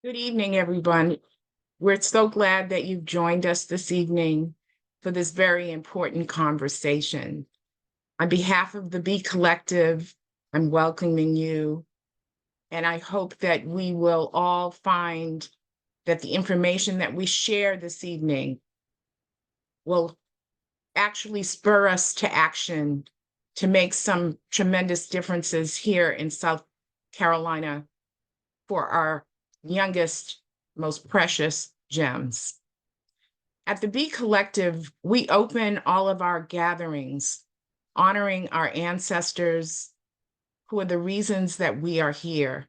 Good evening, everyone. We're so glad that you've joined us this evening for this very important conversation. On behalf of the Be Collective, I'm welcoming you, and I hope that we will all find that the information that we share this evening will actually spur us to action to make some tremendous differences here in South Carolina for our youngest, most precious gems. At the Be Collective, we open all of our gatherings honoring our ancestors who are the reasons that we are here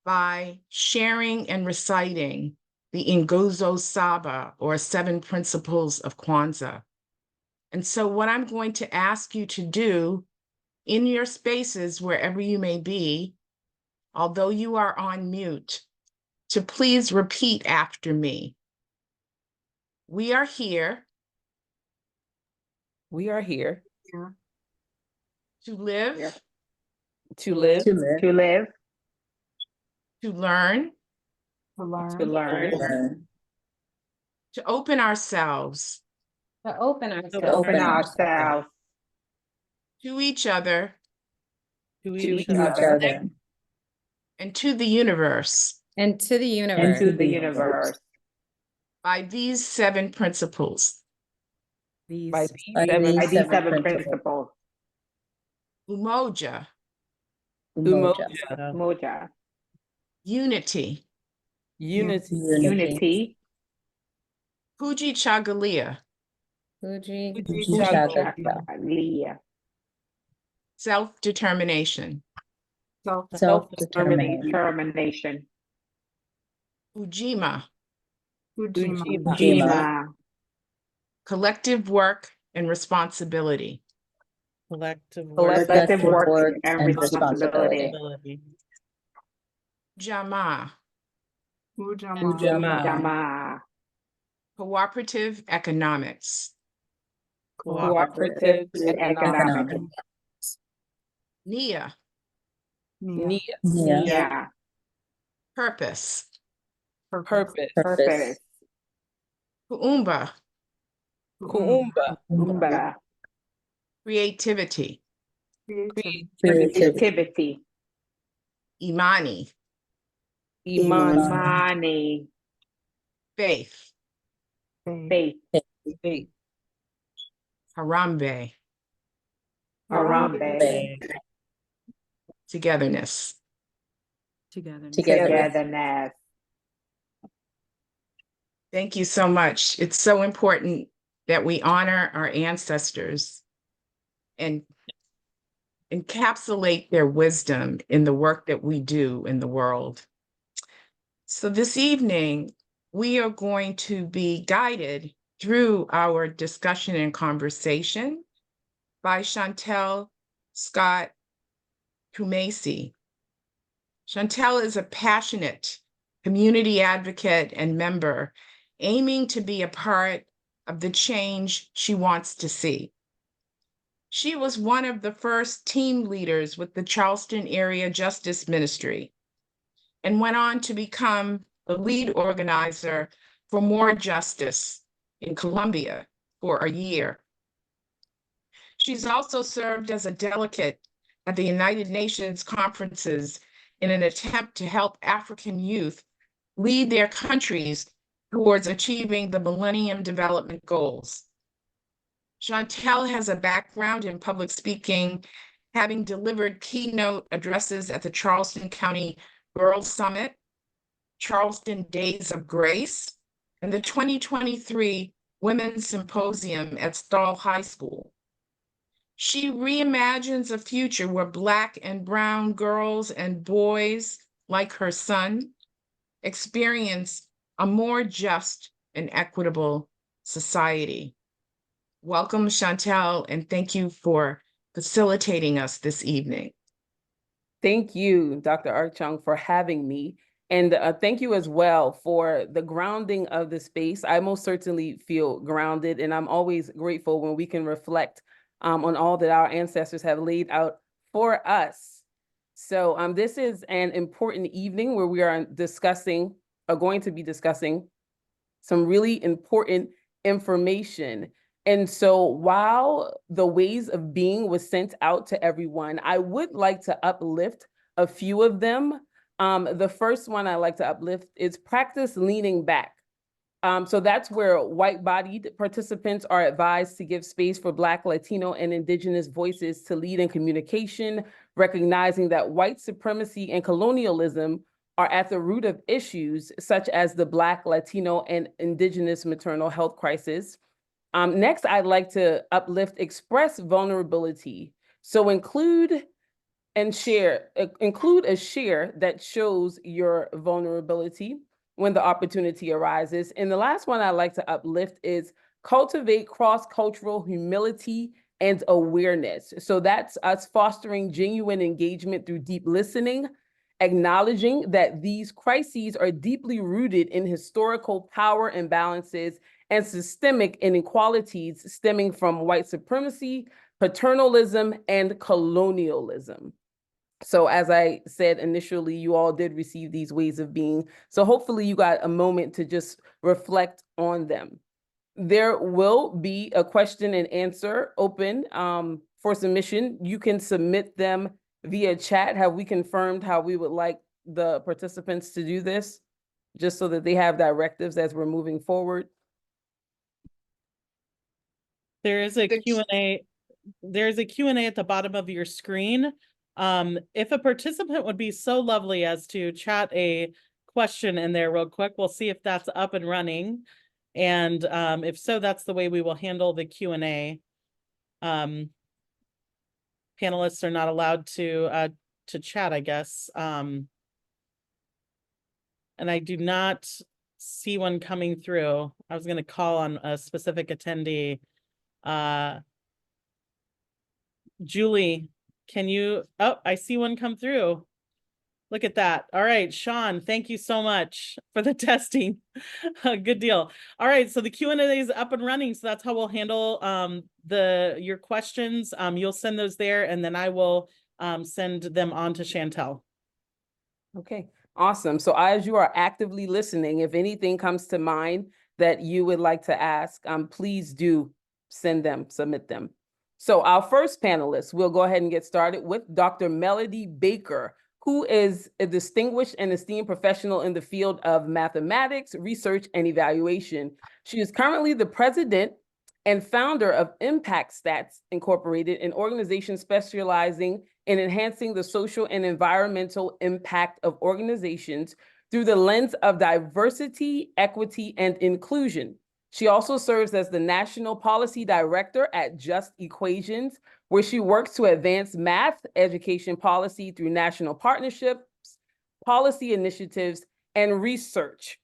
by sharing and reciting the Nguzo Saba, or 7 Principles of Kwanzaa. And so what I'm going to ask you to do in your spaces, wherever you may be, although you are on mute, to please repeat after me. We are here. We are here To live. to live, To live, To learn. to learn, to learn, To open ourselves. To open to ourselves open ourselves To each other. to to each each other, other And to the universe. and to the and universe. to the universe By these 7 principles. by these by seven these 7 principles. Umoja. Umoja, Moja, Unity. unity, unity, Fuji Chagalia. Fuji. Chagalia, Self-determination. self-determination, Ujima. Ujima, Jima, Collective work and responsibility. collective work, collective work and responsibility. Jama. Ujama, Jama, Cooperative economics. cooperative economic, Nia. Nia, yeah, Purpose. purpose, Kuumba. kuumba, Umba, Creativity. creativity, Imani. iman, money, Faith. faith, faith, Harambe. Harambe, Togetherness. togetherness. Thank you so much. It's so important that we honor our ancestors and encapsulate their wisdom in the work that we do in the world. So this evening, we are going to be guided through our discussion and conversation by Shantell Scott-Twumasi. Shantell is a passionate community advocate and member aiming to be a part of the change she wants to see. She was one of the first team leaders with the Charleston Area Justice Ministry and went on to become the lead organizer for More Justice in Columbia for a year. She's also served as a delegate at the United Nations conferences in an attempt to help African youth lead their countries towards achieving the Millennium Development Goals. Shantell has a background in public speaking, having delivered keynote addresses at the Charleston County Girls Summit, Charleston Days of Grace, and the 2023 Women's Symposium at Stall High School. She reimagines a future where Black and Brown girls and boys like her son experience a more just and equitable society. Welcome, Shantell, and thank you for facilitating us this evening. Thank you, Dr. Archung, for having me. And thank you as well for the grounding of the space. I most certainly feel grounded, and I'm always grateful when we can reflect on all that our ancestors have laid out for us. So this is an important evening where we are going to be discussing some really important information. And so while the ways of being was sent out to everyone, I would like to uplift a few of them. The first one I like to uplift is practice leaning back. So that's where white-bodied participants are advised to give space for Black, Latino, and Indigenous voices to lead in communication, recognizing that white supremacy and colonialism are at the root of issues such as the Black, Latino, and Indigenous maternal health crisis. Next, I'd like to uplift express vulnerability. So include a share that shows your vulnerability when the opportunity arises. And the last one I'd like to uplift is cultivate cross-cultural humility and awareness. So that's us fostering genuine engagement through deep listening, acknowledging that these crises are deeply rooted in historical power imbalances and systemic inequalities stemming from white supremacy, paternalism, and colonialism. So as I said initially, you all did receive these ways of being. So hopefully you got a moment to just reflect on them. There will be a question and answer open for submission. You can submit them via chat. Have we confirmed how we would like the participants to do this? Just so that they have directives as we're moving forward. There is a Q&A. There's a Q&A at the bottom of your screen. If a participant would be so lovely as to chat a question in there real quick, we'll see if that's up and running. And if so, that's the way we will handle the Q&A. Panelists are not allowed to chat, I guess. And I do not see one coming through. I was going to call on a specific attendee. Julie, can you, oh, I see one come through. Look at that. All right, Sean, thank you so much for the testing. Good deal. All right, so the Q&A is up and running. So that's how we'll handle your questions. You'll send those there and then I will send them on to Shantell. Okay, awesome. So as you are actively listening, if anything comes to mind that you would like to ask, please do submit them. So our first panelist, we'll go ahead and get started with Dr. Melodie Baker, who is a distinguished and esteemed professional in the field of mathematics, research, and evaluation. She is currently the president and founder of ImpactSTATS Incorporated, an organization specializing in enhancing the social and environmental impact of organizations through the lens of diversity, equity, and inclusion. She also serves as the National Policy Director at Just Equations, where she works to advance math education policy through national partnerships, policy initiatives, and research.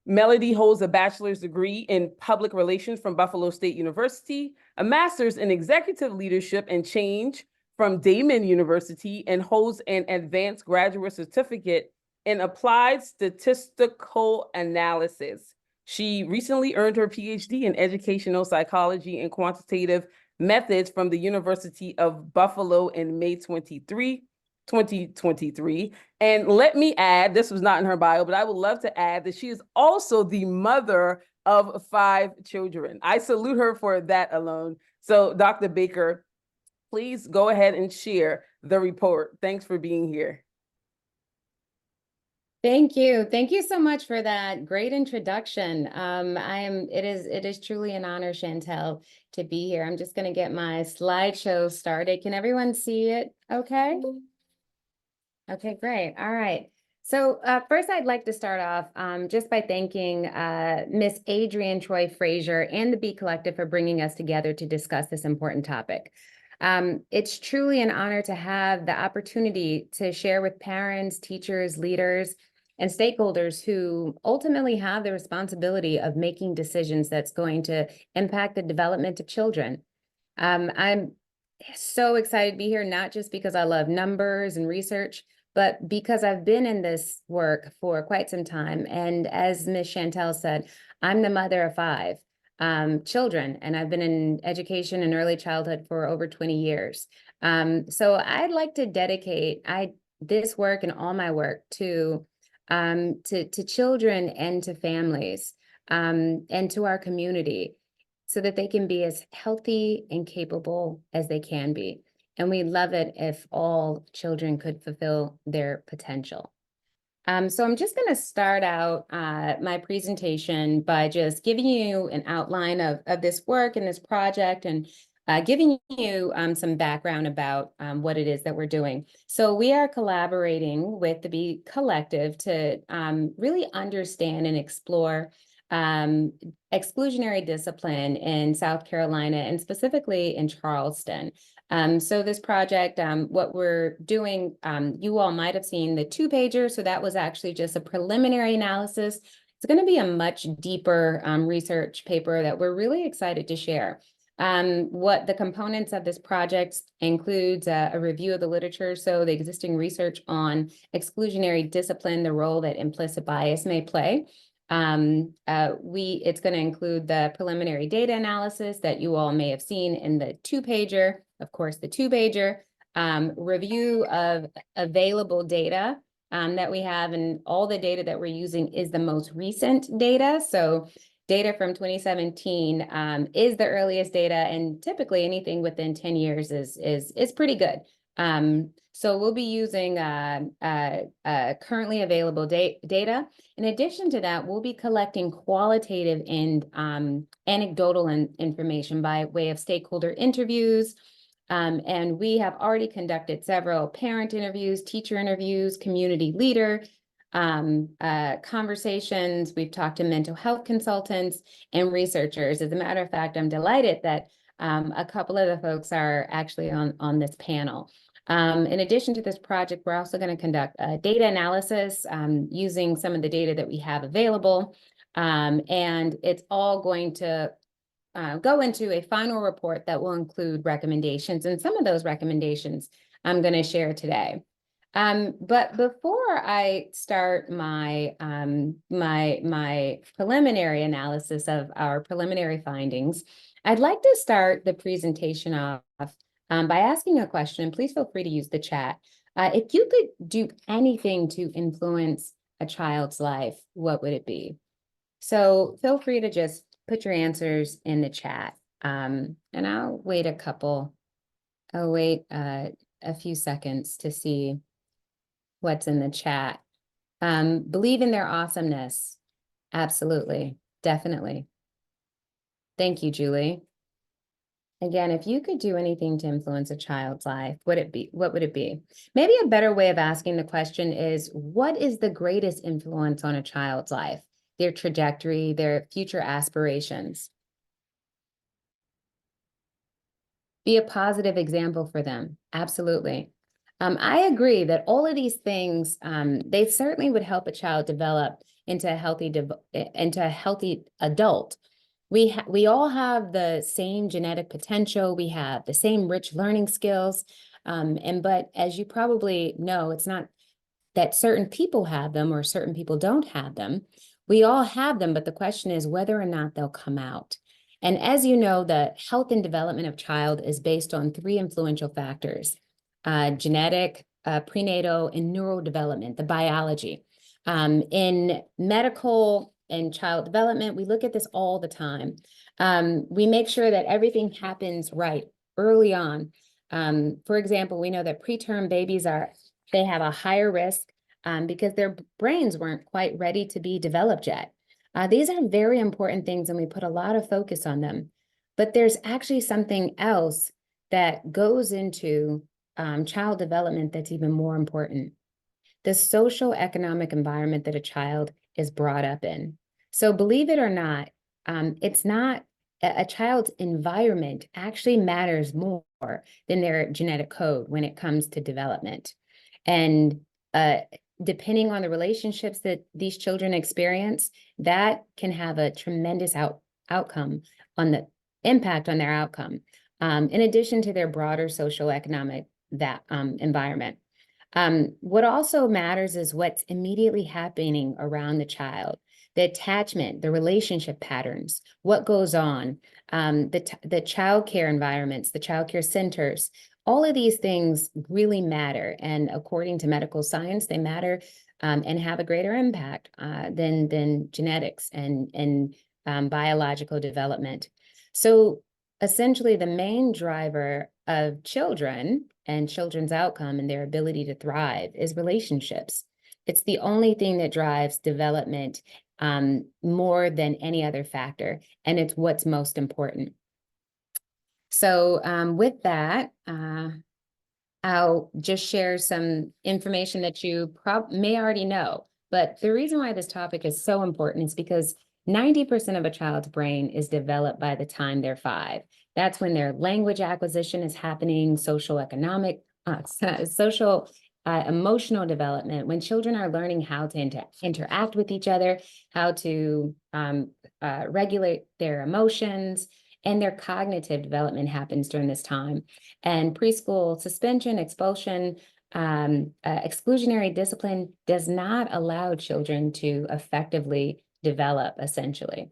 Melodie holds a bachelor's degree in public relations from Buffalo State University, a master's in executive leadership and change from Damon University, and holds an advanced graduate certificate in applied statistical analysis. She recently earned her Ph.D. in educational psychology and quantitative methods from the University of Buffalo in May 2023. And let me add, this was not in her bio, but I would love to add that she is also the mother of 5 children. I salute her for that alone. So Dr. Baker, please go ahead and share the report. Thanks for being here. Thank you. Thank you so much for that great introduction. It is truly an honor, Shantell, to be here. I'm just going to get my slideshow started. Can everyone see it? Okay. Okay, great. All right. So first, I'd like to start off just by thanking Miss Adrienne Troy Frazier and the B Collective for bringing us together to discuss this important topic. It's truly an honor to have the opportunity to share with parents, teachers, leaders, and stakeholders who ultimately have the responsibility of making decisions that's going to impact the development of children. I'm so excited to be here, not just because I love numbers and research, but because I've been in this work for quite some time. And as Ms. Shantell said, I'm the mother of 5. children, and I've been in education and early childhood for over 20 years. So I'd like to dedicate this work and all my work to children and to families, and to our community, so that they can be as healthy and capable as they can be. And we'd love it if all children could fulfill their potential. So I'm just going to start out my presentation by just giving you an outline of this work and this project, and giving you some background about what it is that we're doing. So we are collaborating with the Be Collective to really understand and explore exclusionary discipline in South Carolina, and specifically in Charleston. So this project, what we're doing, you all might have seen the 2-pager. So that was actually just a preliminary analysis. It's going to be a much deeper research paper that we're really excited to share. What the components of this project includes a review of the literature, so the existing research on exclusionary discipline, the role that implicit bias may play. It's going to include the preliminary data analysis that you all may have seen in the 2-pager, of course, the 2-pager, review of available data that we have, and all the data that we're using is the most recent data. So data from 2017 is the earliest data, and typically anything within 10 years is pretty good. So we'll be using currently available data. In addition to that, we'll be collecting qualitative and anecdotal information by way of stakeholder interviews. And we have already conducted several parent interviews, teacher interviews, community leader conversations. We've talked to mental health consultants and researchers. As a matter of fact, I'm delighted that a couple of the folks are actually on this panel. In addition to this project, we're also going to conduct a data analysis using some of the data that we have available. And it's all going to go into a final report that will include recommendations. And some of those recommendations I'm going to share today. But before I start my my preliminary analysis of our preliminary findings, I'd like to start the presentation off by asking a question. Please feel free to use the chat. If you could do anything to influence a child's life, what would it be? So feel free to just put your answers in the chat. And I'll wait a few seconds to see what's in the chat. Believe in their awesomeness. Absolutely. Definitely. Thank you, Julie. Again, if you could do anything to influence a child's life, what would it be? Maybe a better way of asking the question is, what is the greatest influence on a child's life? Their trajectory, their future aspirations. Be a positive example for them. Absolutely. I agree that all of these things, they certainly would help a child develop into a healthy adult. We all have the same genetic potential. We have the same rich learning skills. But as you probably know, it's not that certain people have them or certain people don't have them. We all have them, but the question is whether or not they'll come out. And as you know, the health and development of child is based on 3 influential factors: genetic, prenatal, and neurodevelopment, the biology. In medical and child development, we look at this all the time. We make sure that everything happens right early on. For example, we know that preterm babies they have a higher risk because their brains weren't quite ready to be developed yet. These are very important things, and we put a lot of focus on them. But there's actually something else that goes into child development that's even more important: the social economic environment that a child is brought up in. So believe it or not, it's not a child's environment actually matters more than their genetic code when it comes to development. And depending on the relationships that these children experience, that can have a tremendous outcome on the impact on their outcome, in addition to their broader social economic environment. What also matters is what's immediately happening around the child. the attachment, the relationship patterns, what goes on, the childcare environments, the childcare centers. All of these things really matter. And according to medical science, they matter and have a greater impact than genetics and biological development. So essentially, the main driver of children and children's outcome and their ability to thrive is relationships. It's the only thing that drives development more than any other factor, and it's what's most important. So with that, I'll just share some information that you may already know, but the reason why this topic is so important is because 90% of a child's brain is developed by the time they're 5. That's when their language acquisition is happening, emotional development, when children are learning how to interact with each other, how to regulate their emotions, and their cognitive development happens during this time. And preschool suspension, expulsion, exclusionary discipline does not allow children to effectively develop, essentially.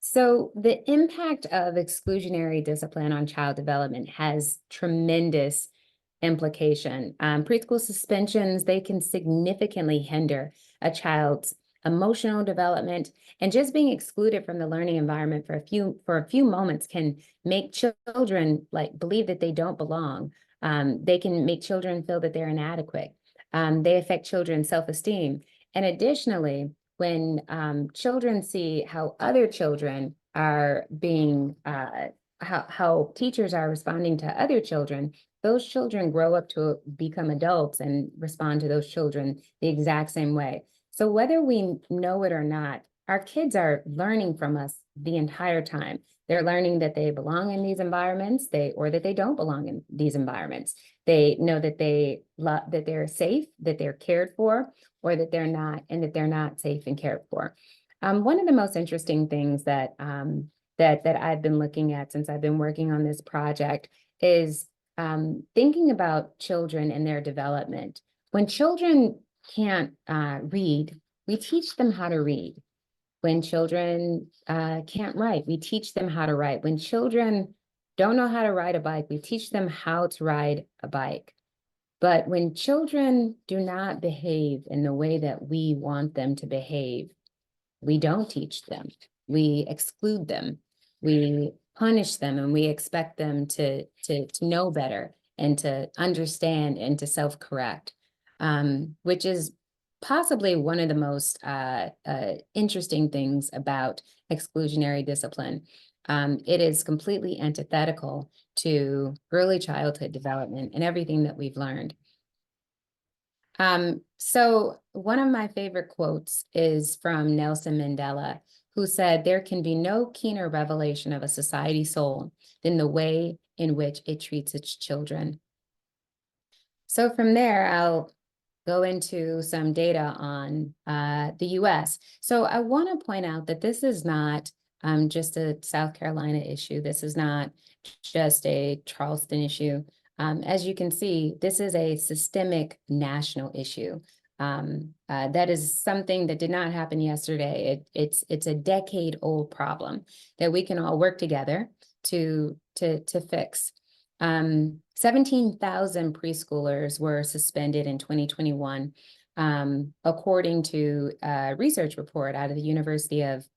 So the impact of exclusionary discipline on child development has tremendous implication. Preschool suspensions, they can significantly hinder a child's emotional development, and just being excluded from the learning environment for a few moments can make children believe that they don't belong. They can make children feel that they're inadequate. They affect children's self-esteem. And additionally, when children see how other children are being, how teachers are responding to other children, those children grow up to become adults and respond to those children the exact same way. So whether we know it or not, our kids are learning from us the entire time. They're learning that they belong in these environments, or that they don't belong in these environments. They know that that they're safe, that they're cared for, or that they're not, and that they're not safe and cared for. One of the most interesting things that I've been looking at since I've been working on this project is thinking about children and their development. When children can't read, we teach them how to read. When children can't write, we teach them how to write. When children don't know how to ride a bike, we teach them how to ride a bike. But when children do not behave in the way that we want them to behave, we don't teach them. We exclude them. We punish them, and we expect them to know better and to understand and to self-correct, which is possibly one of the most interesting things about exclusionary discipline. It is completely antithetical to early childhood development and everything that we've learned. So one of my favorite quotes is from Nelson Mandela, who said, "There can be no keener revelation of a society soul than the way in which it treats its children." So from there, I'll go into some data on the US. So I want to point out that this is not just a South Carolina issue. This is not just a Charleston issue. As you can see, this is a systemic national issue. That is something that did not happen yesterday. It's a decade-old problem that we can all work together to fix. 17,000 preschoolers were suspended in 2021, according to a research report out of the University of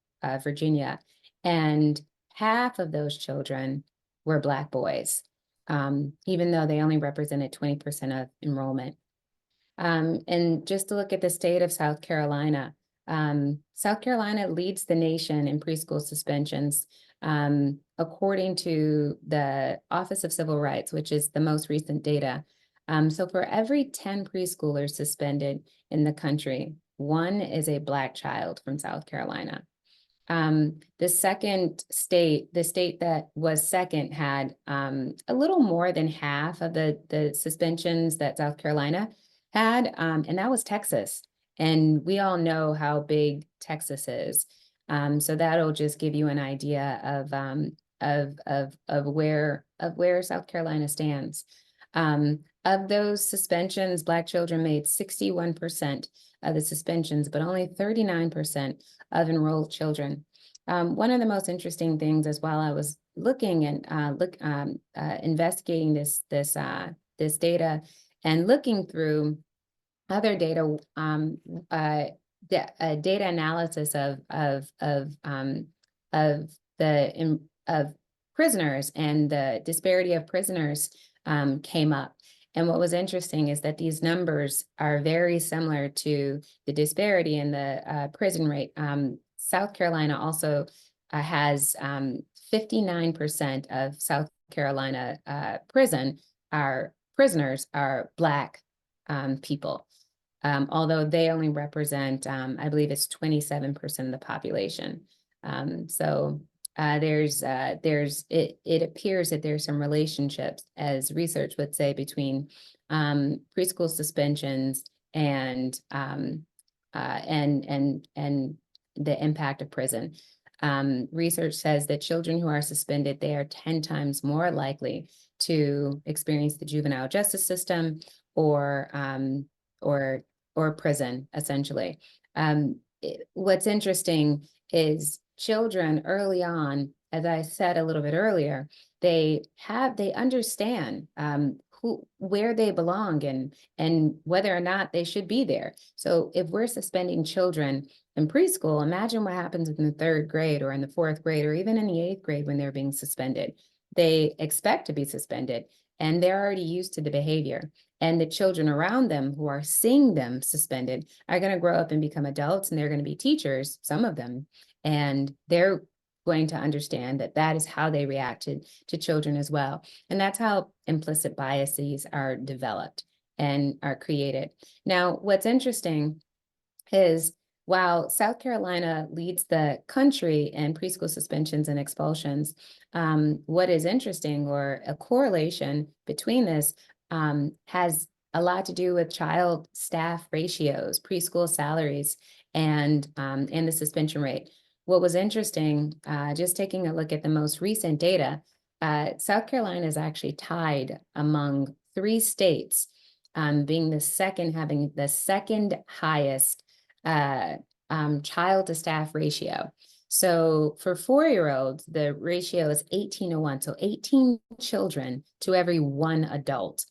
Virginia. And half of those children were Black boys, even though they only represented 20% of enrollment. And just to look at the state of South Carolina leads the nation in preschool suspensions, according to the Office of Civil Rights, which is the most recent data. So for every 10 preschoolers suspended in the country, 1 is a Black child from South Carolina. The state that was second had a little more than half of the suspensions that South Carolina had, and that was Texas. And we all know how big Texas is. So that'll just give you an idea of where South Carolina stands. Of those suspensions, Black children made 61% of the suspensions, but only 39% of enrolled children. One of the most interesting things as while I was looking and investigating this data and looking through other data, data analysis of prisoners and the disparity of prisoners came up. And what was interesting is that these numbers are very similar to the disparity in the prison rate. South Carolina also has 59% of South Carolina prisoners are Black people, although they only represent, I believe it's 27% of the population. It appears that there's some relationships, as research would say, between preschool suspensions and the impact of prison. Research says that children who are suspended, they are 10 times more likely to experience the juvenile justice system or prison, essentially. What's interesting is children early on, as I said a little bit earlier, they understand where they belong and whether or not they should be there. So if we're suspending children in preschool, imagine what happens in the 3rd grade or in the 4th grade or even in the 8th grade when they're being suspended. They expect to be suspended and they're already used to the behavior. And the children around them who are seeing them suspended are going to grow up and become adults, and they're going to be teachers, some of them, and they're going to understand that that is how they reacted to children as well. And that's how implicit biases are developed and are created. Now, what's interesting is while South Carolina leads the country in preschool suspensions and expulsions, what is interesting, or a correlation between this, has a lot to do with child staff ratios, preschool salaries, and the suspension rate. What was interesting, just taking a look at the most recent data, South Carolina is actually tied among 3 states, being the second, having the second highest child to staff ratio. So for 4-year-olds, the ratio is 18:1, so 18 children to every 1 adult.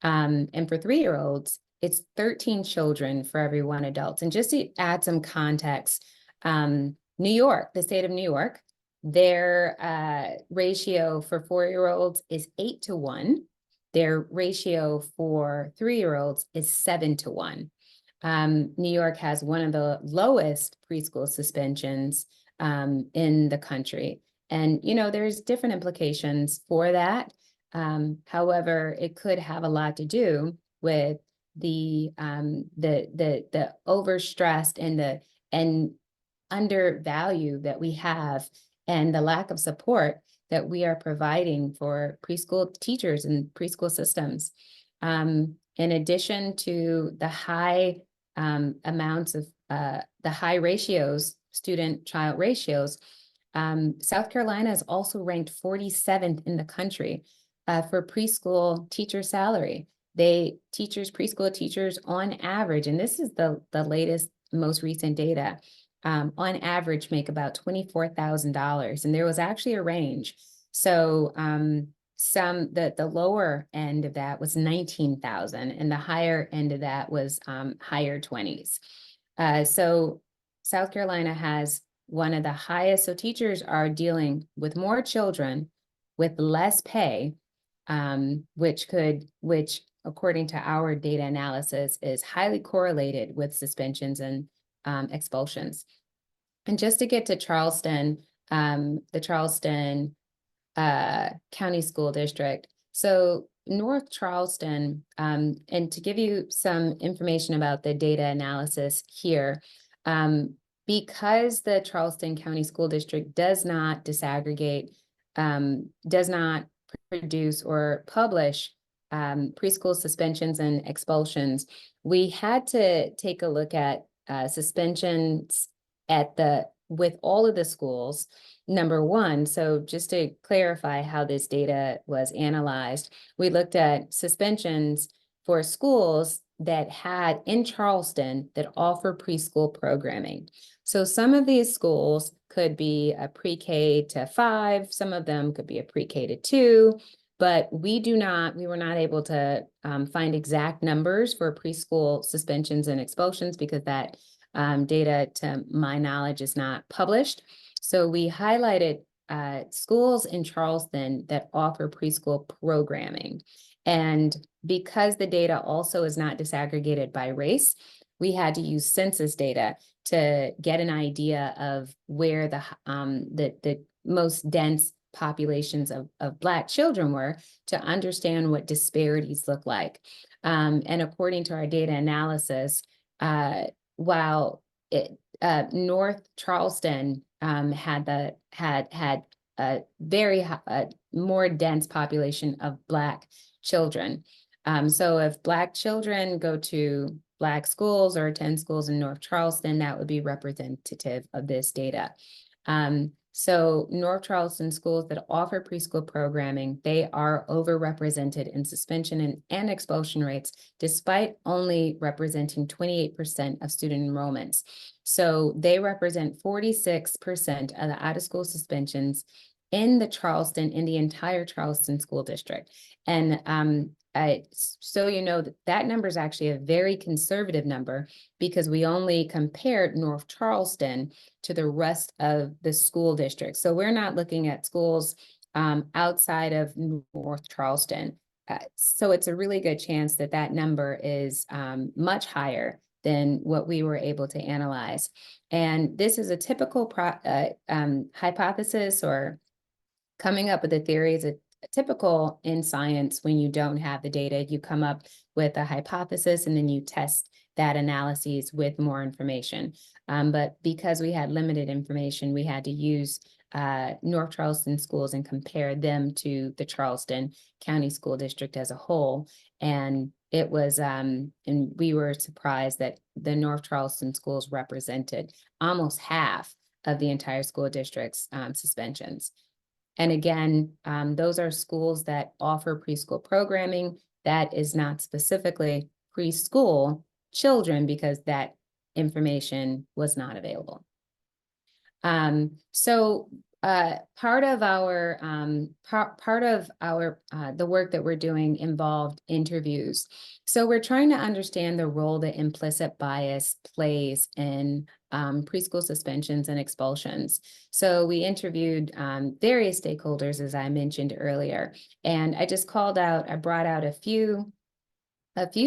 And for 3-year-olds, it's 13 children for every 1 adult. And just to add some context, New York, the state of New York, their ratio for 4-year-olds is 8:1. Their ratio for 3-year-olds is 7:1. New York has one of the lowest preschool suspensions in the country. And, you know, there's different implications for that. However, it could have a lot to do with the overstressed and undervalue that we have, and the lack of support that we are providing for preschool teachers and preschool systems. In addition to the high amounts of the high ratios, student-child ratios, South Carolina is also ranked 47th in the country for preschool teacher salary. Preschool teachers on average, and this is the latest, most recent data, on average make about $24,000. And there was actually a range. So the lower end of that was 19,000, and the higher end of that was higher 20s. So South Carolina has one of the highest, so teachers are dealing with more children with less pay, which according to our data analysis is highly correlated with suspensions and expulsions. And just to get to Charleston, the Charleston County School District. So North Charleston, and to give you some information about the data analysis here, because the Charleston County School District does not disaggregate, does not produce or publish preschool suspensions and expulsions, we had to take a look at suspensions at the with all of the schools, number one, so just to clarify how this data was analyzed, we looked at suspensions for schools that had in Charleston that offer preschool programming. So some of these schools could be a pre-K to 5, some of them could be a pre-K to 2, but we were not able to find exact numbers for preschool suspensions and expulsions because that data, to my knowledge, is not published. So we highlighted schools in Charleston that offer preschool programming. And because the data also is not disaggregated by race, we had to use census data to get an idea of where the most dense populations of Black children were, to understand what disparities look like. And according to our data analysis, while North Charleston had a very more dense population of Black children. So if Black children go to Black schools or attend schools in North Charleston, that would be representative of this data. So North Charleston schools that offer preschool programming, they are overrepresented in suspension and expulsion rates, despite only representing 28% of student enrollments. So they represent 46% of the out-of-school suspensions in the entire Charleston school district. And so you know that number is actually a very conservative number, because we only compared North Charleston to the rest of the school district. So we're not looking at schools outside of North Charleston. So it's a really good chance that that number is much higher than what we were able to analyze. And this is a typical hypothesis, or coming up with a theory is a typical in science. When you don't have the data, you come up with a hypothesis and then you test that analysis with more information. But because we had limited information, we had to use North Charleston schools and compare them to the Charleston County School District as a whole. And it was, and we were surprised that the North Charleston schools represented almost half of the entire school district's suspensions. And again, those are schools that offer preschool programming. That is not specifically preschool children, because that information was not available. So part of our the work that we're doing involved interviews. So we're trying to understand the role that implicit bias plays in preschool suspensions and expulsions. So we interviewed various stakeholders, as I mentioned earlier, and I brought out a few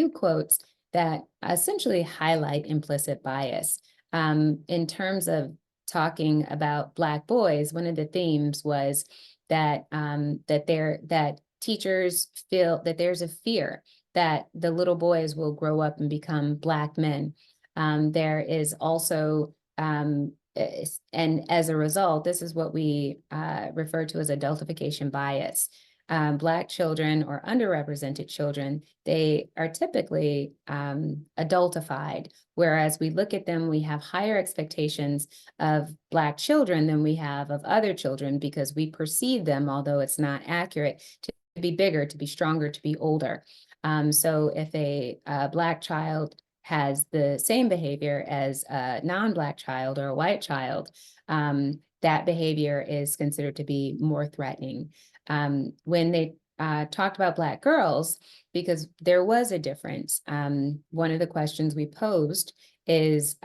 quotes that essentially highlight implicit bias. In terms of talking about Black boys, one of the themes was that that teachers feel that there's a fear that the little boys will grow up and become Black men. There is also, and as a result, this is what we refer to as adultification bias. Black children or underrepresented children, they are typically adultified, whereas we look at them, we have higher expectations of Black children than we have of other children, because we perceive them, although it's not accurate, to be bigger, to be stronger, to be older. So if a Black child has the same behavior as a non-Black child or a white child, that behavior is considered to be more threatening. When they talked about Black girls, because there was a difference, one of the questions we posed is,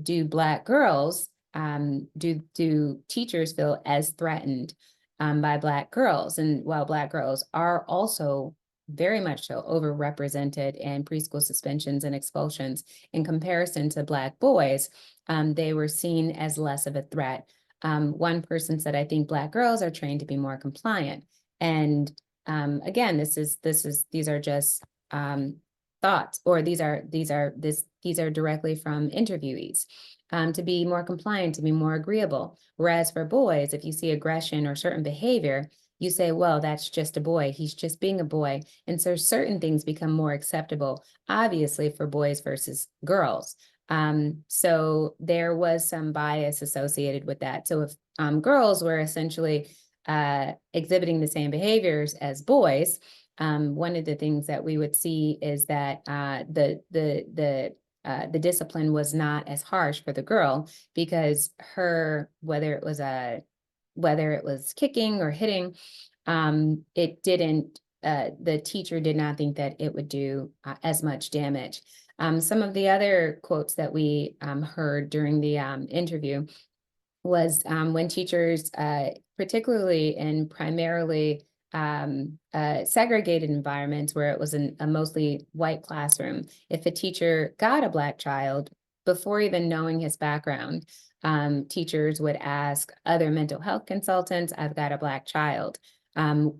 do Black girls, do teachers feel as threatened by Black girls? And while Black girls are also very much so overrepresented in preschool suspensions and expulsions, in comparison to Black boys, they were seen as less of a threat. One person said, I think Black girls are trained to be more compliant. And again, these are just thoughts, or these are directly from interviewees. To be more compliant, to be more agreeable. Whereas for boys, if you see aggression or certain behavior, you say, well, that's just a boy. He's just being a boy. And so certain things become more acceptable, obviously, for boys versus girls. So there was some bias associated with that. So if girls were essentially exhibiting the same behaviors as boys, one of the things that we would see is that the discipline was not as harsh for the girl, because whether it was kicking or hitting, it didn't. The teacher did not think that it would do as much damage. Some of the other quotes that we heard during the interview was when teachers, particularly in primarily segregated environments where it was a mostly white classroom, if a teacher got a Black child, before even knowing his background, teachers would ask other mental health consultants, I've got a Black child.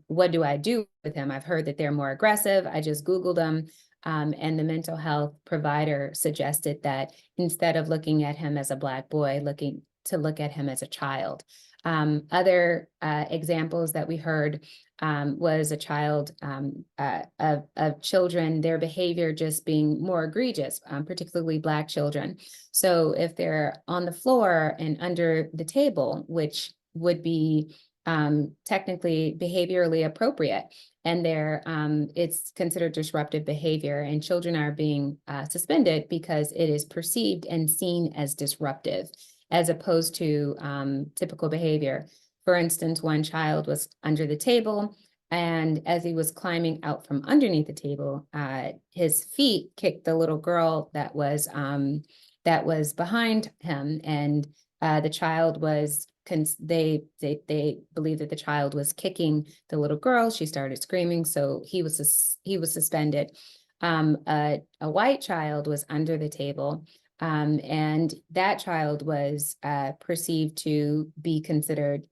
What do I do with him? I've heard that they're more aggressive. I just Googled them. And the mental health provider suggested that instead of looking at him as a Black boy, look at him as a child. Other examples that we heard was a child of children, their behavior just being more egregious, particularly Black children. So if they're on the floor and under the table, which would be technically behaviorally appropriate, and it's considered disruptive behavior, and children are being suspended because it is perceived and seen as disruptive, as opposed to typical behavior. For instance, one child was under the table, and as he was climbing out from underneath the table, his feet kicked the little girl that was behind him, and the child was. They believe that the child was kicking the little girl. She started screaming, so he was suspended. A white child was under the table, and that child was perceived to be considered.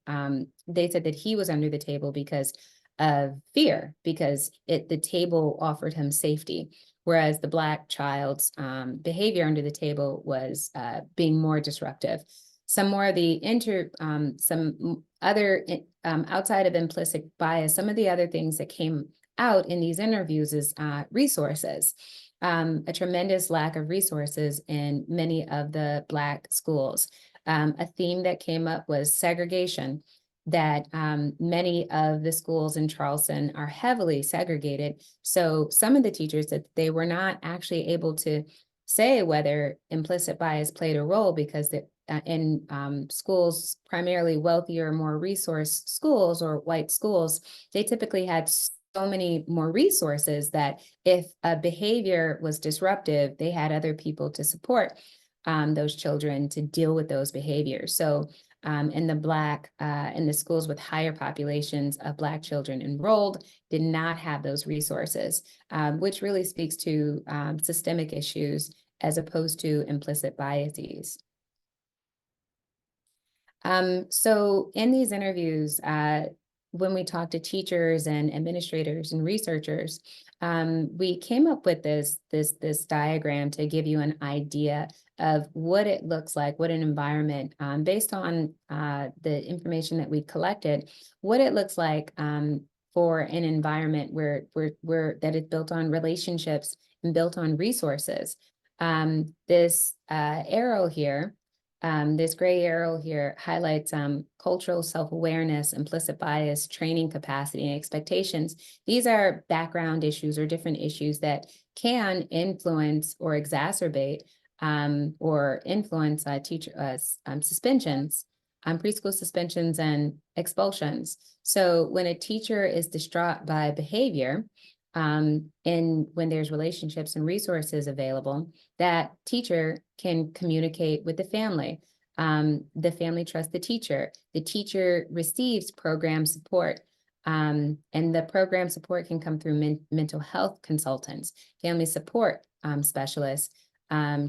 They said that he was under the table because of fear, because the table offered him safety, whereas the Black child's behavior under the table was being more disruptive. Some more of the some other outside of implicit bias, some of the other things that came out in these interviews is resources. A tremendous lack of resources in many of the Black schools. A theme that came up was segregation, that many of the schools in Charleston are heavily segregated. So some of the teachers that they were not actually able to say whether implicit bias played a role, because in schools, primarily wealthier, more resource schools or white schools, they typically had so many more resources that if a behavior was disruptive, they had other people to support those children to deal with those behaviors. So in the schools with higher populations of Black children enrolled did not have those resources, which really speaks to systemic issues as opposed to implicit biases. So in these interviews, when we talked to teachers and administrators and researchers, we came up with this diagram to give you an idea of what it looks like, what an environment, based on the information that we collected, what it looks like for an environment where that is built on relationships and built on resources. This arrow here, this gray arrow here highlights cultural self-awareness, implicit bias, training capacity, and expectations. These are background issues or different issues that can influence or exacerbate or influence teacher suspensions, preschool suspensions and expulsions. So when a teacher is distraught by behavior, and when there's relationships and resources available, that teacher can communicate with the family. The family trusts the teacher receives program support, and the program support can come through mental health consultants, family support specialists,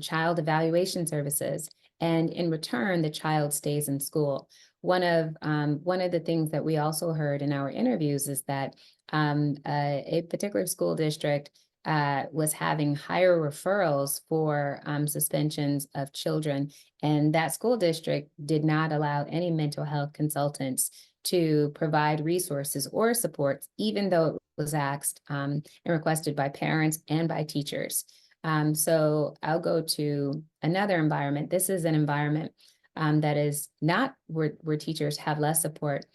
child evaluation services, and in return, the child stays in school. One of the things that we also heard in our interviews is that a particular school district was having higher referrals for suspensions of children, and that school district did not allow any mental health consultants to provide resources or supports, even though it was asked and requested by parents and by teachers. So I'll go to another environment. This is an environment that is not where teachers have less support.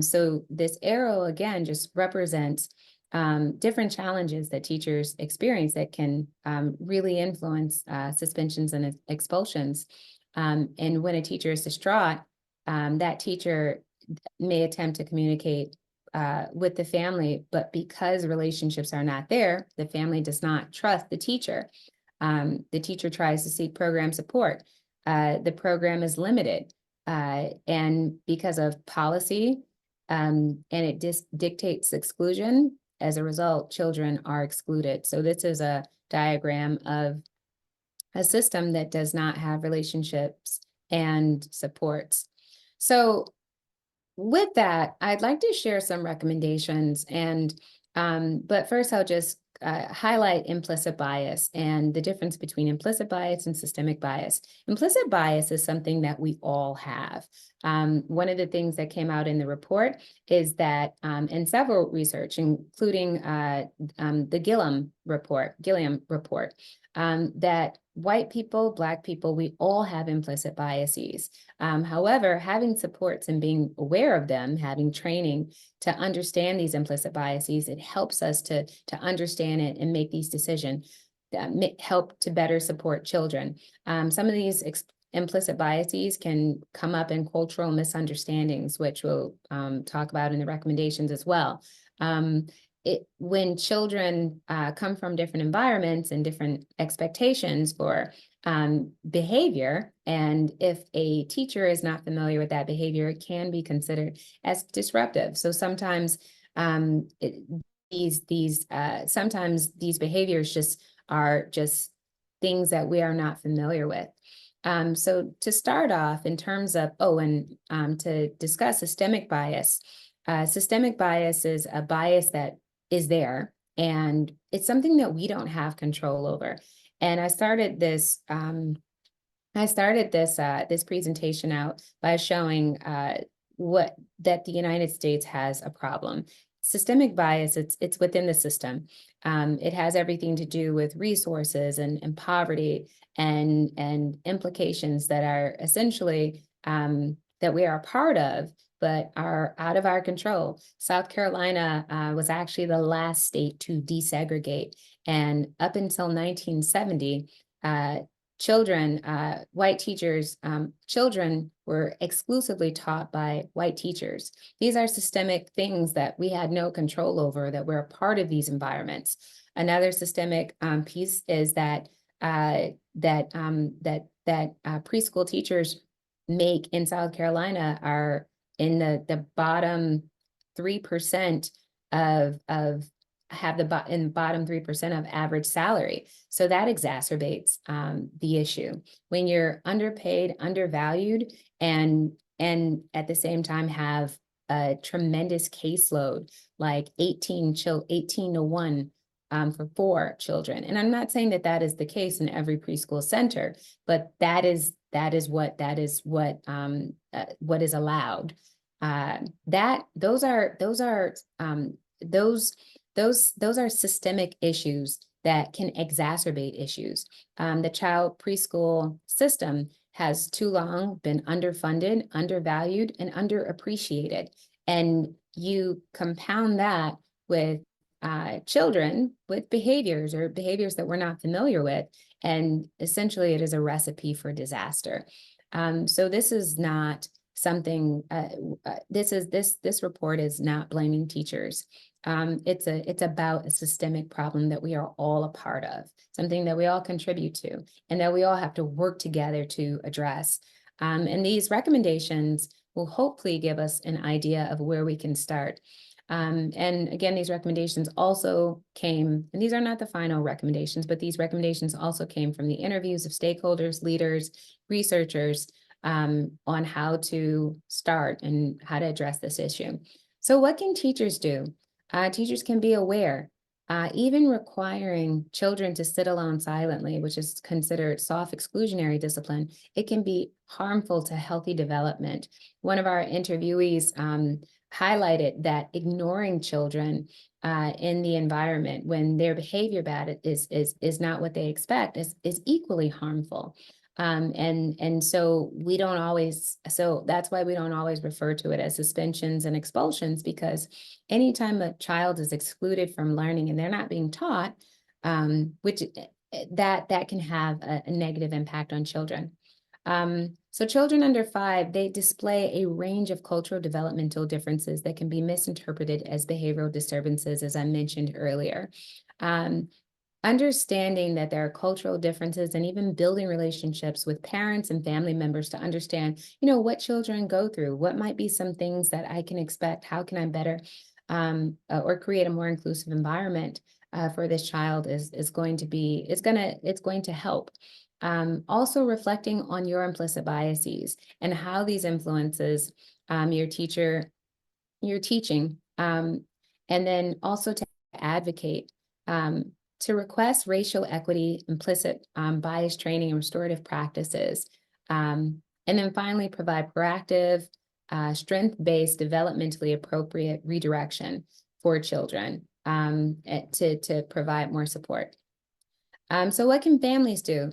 So this arrow again just represents different challenges that teachers experience that can really influence suspensions and expulsions. And when a teacher is distraught, that teacher may attempt to communicate with the family, but because relationships are not there, the family does not trust the teacher. The teacher tries to seek program support. The program is limited. And because of policy, and it dictates exclusion, as a result, children are excluded. So this is a diagram of a system that does not have relationships and supports. So with that, I'd like to share some recommendations, and but first I'll just highlight implicit bias and the difference between implicit bias and systemic bias. Implicit bias is something that we all have. One of the things that came out in the report is that in several research, including the Gilliam report, that white people, Black people, we all have implicit biases. However, having supports and being aware of them, having training to understand these implicit biases, it helps us to understand it and make these decisions that help to better support children. Some of these implicit biases can come up in cultural misunderstandings, which we'll talk about in the recommendations as well. When children come from different environments and different expectations for behavior, and if a teacher is not familiar with that behavior, it can be considered as disruptive. So sometimes sometimes these behaviors just are just things that we are not familiar with. So to start off in terms of, to discuss systemic bias is a bias that is there, and it's something that we don't have control over. And I started this this presentation out by showing that the United States has a problem. Systemic bias, it's within the system. It has everything to do with resources and poverty and implications that are essentially that we are a part of, but are out of our control. South Carolina was actually the last state to desegregate. And up until 1970, white teachers, children were exclusively taught by white teachers. These are systemic things that we had no control over, that we're a part of these environments. Another systemic piece is that preschool teachers make in South Carolina are in the bottom 3% in bottom 3% of average salary. So that exacerbates the issue. When you're underpaid, undervalued, and at the same time have a tremendous caseload, like 18 to 1 for 4 children. And I'm not saying that is the case in every preschool center, but that is what is allowed. Those are systemic issues that can exacerbate issues. The child preschool system has too long been underfunded, undervalued, and underappreciated. And you compound that with children with behaviors that we're not familiar with, and essentially it is a recipe for disaster. So this is not something, this report is not blaming teachers. It's about a systemic problem that we are all a part of, something that we all contribute to, and that we all have to work together to address. And these recommendations will hopefully give us an idea of where we can start. And again, these recommendations also came, and these are not the final recommendations, but these recommendations also came from the interviews of stakeholders, leaders, researchers on how to start and how to address this issue. So what can teachers do? Teachers can be aware, even requiring children to sit alone silently, which is considered soft exclusionary discipline. It can be harmful to healthy development. One of our interviewees highlighted that ignoring children in the environment when their behavior is not what they expect is equally harmful. And so we don't always, so that's why we don't always refer to it as suspensions and expulsions, because anytime a child is excluded from learning and they're not being taught, which that can have a negative impact on children. So children under 5, they display a range of cultural developmental differences that can be misinterpreted as behavioral disturbances, as I mentioned earlier. Understanding that there are cultural differences and even building relationships with parents and family members to understand, what children go through, what might be some things that I can expect, how can I better or create a more inclusive environment for this child is going to help. Also reflecting on your implicit biases and how these influences your teaching, and then also to advocate, to request racial equity, implicit bias training and restorative practices. And then finally provide proactive, strength-based, developmentally appropriate redirection for children to provide more support. So what can families do?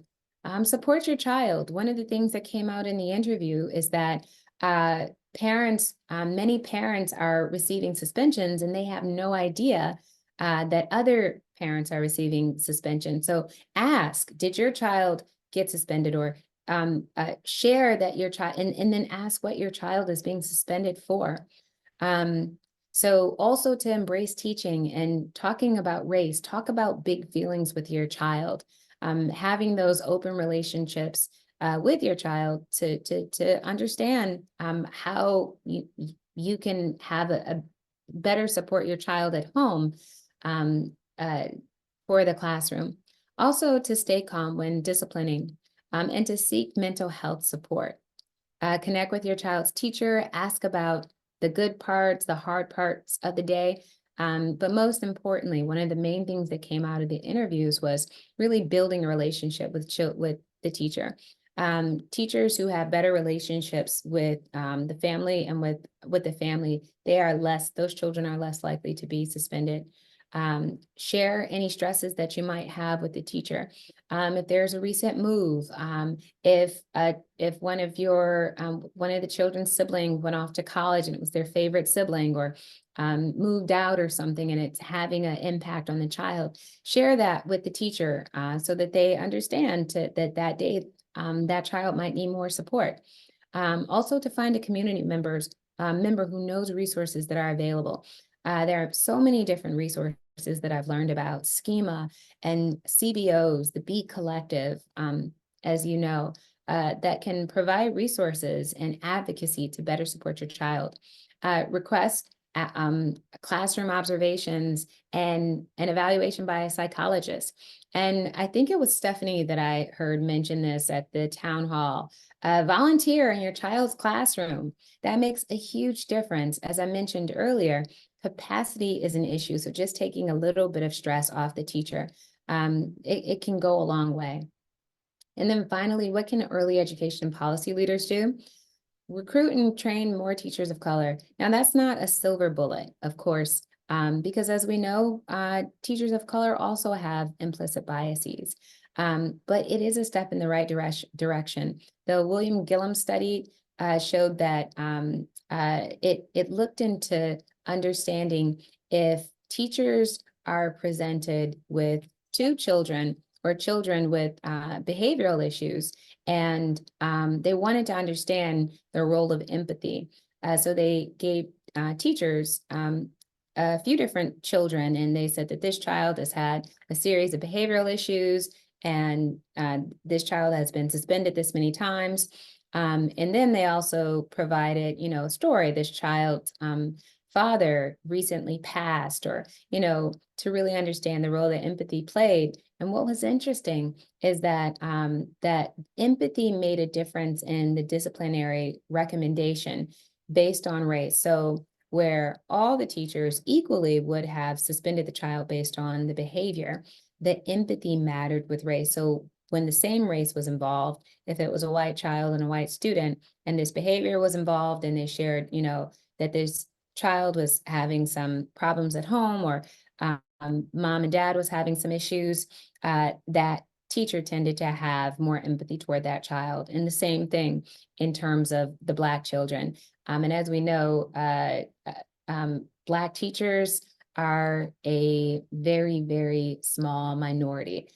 Support your child. One of the things that came out in the interview is that many parents are receiving suspensions and they have no idea that other parents are receiving suspension. So ask, did your child get suspended, or share that your child, and then ask what your child is being suspended for. So also to embrace teaching and talking about race, talk about big feelings with your child, having those open relationships with your child to understand how you can have a better support your child at home for the classroom. Also to stay calm when disciplining and to seek mental health support. Connect with your child's teacher, ask about the good parts, the hard parts of the day. But most importantly, one of the main things that came out of the interviews was really building a relationship with the teacher. Teachers who have better relationships with the family and with the family, those children are less likely to be suspended. Share any stresses that you might have with the teacher. If there's a recent move, if one of the children's sibling went off to college and it was their favorite sibling, or moved out or something, and it's having an impact on the child, share that with the teacher so that they understand that day that child might need more support. Also to find a community member who knows resources that are available. There are so many different resources that I've learned about, schema and CBOs, the Beat Collective, as you know, that can provide resources and advocacy to better support your child. Request classroom observations and an evaluation by a psychologist. And I think it was Stephanie that I heard mention this at the town hall. Volunteer in your child's classroom. That makes a huge difference. As I mentioned earlier, capacity is an issue. So just taking a little bit of stress off the teacher, it can go a long way. And then finally, what can early education policy leaders do? Recruit and train more teachers of color. Now, that's not a silver bullet, of course, because as we know, teachers of color also have implicit biases, but it is a step in the right direction. The William Gillum study showed that it looked into understanding if teachers are presented with 2 children or children with behavioral issues, and they wanted to understand the role of empathy. So they gave teachers a few different children, and they said that this child has had a series of behavioral issues, and this child has been suspended this many times. And then they also provided, a story. This child's father recently passed, or, to really understand the role that empathy played. And what was interesting is that that empathy made a difference in the disciplinary recommendation based on race. So where all the teachers equally would have suspended the child based on the behavior, the empathy mattered with race. So when the same race was involved, if it was a white child and a white student, and this behavior was involved, and they shared, that this child was having some problems at home, or mom and dad was having some issues, that teacher tended to have more empathy toward that child. And the same thing in terms of the Black children. And as we know, Black teachers are a very, very small minority.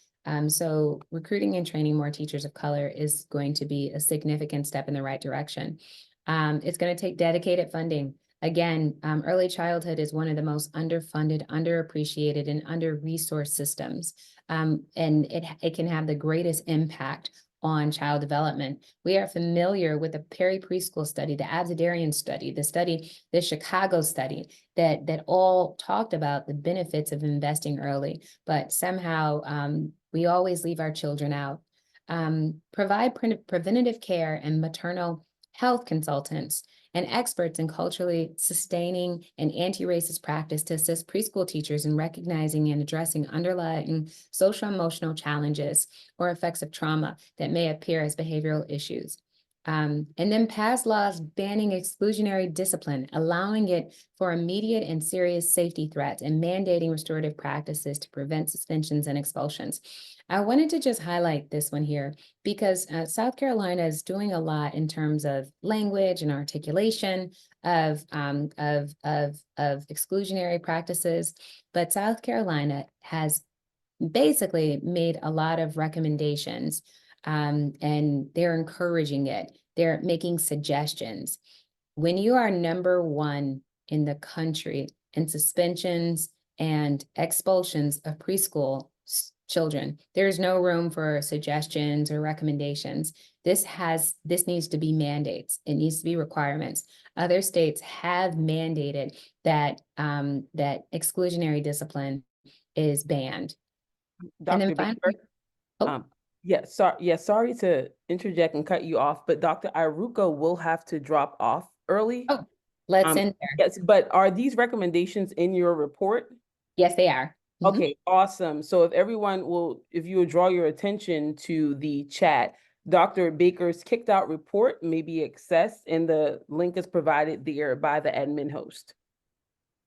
So recruiting and training more teachers of color is going to be a significant step in the right direction. It's going to take dedicated funding. Again, early childhood is one of the most underfunded, underappreciated, and under-resourced systems. And it can have the greatest impact on child development. We are familiar with the Perry preschool study, the Abzadarian study, the Chicago study, that all talked about the benefits of investing early, but somehow we always leave our children out. Provide preventative care and maternal health consultants and experts in culturally sustaining and anti-racist practice to assist preschool teachers in recognizing and addressing underlying social emotional challenges or effects of trauma that may appear as behavioral issues. And then pass laws banning exclusionary discipline, allowing it for immediate and serious safety threats, and mandating restorative practices to prevent suspensions and expulsions. I wanted to just highlight this one here because South Carolina is doing a lot in terms of language and articulation of exclusionary practices, but South Carolina has basically made a lot of recommendations, and they're encouraging it. They're making suggestions. When you are #1 in the country in suspensions and expulsions of preschool children, there's no room for suggestions or recommendations. This needs to be mandates. It needs to be requirements. Other states have mandated that that exclusionary discipline is banned. Dr. And then finally, Baker, sorry to interject and cut you off, but Dr. Iruka will have to drop off early. oh, let's end there. Yes, but are these recommendations in your report? Yes, they are. Okay, awesome. So if you would draw your attention to the chat, Dr. Baker's kicked out report may be accessed, and the link is provided there by the admin host.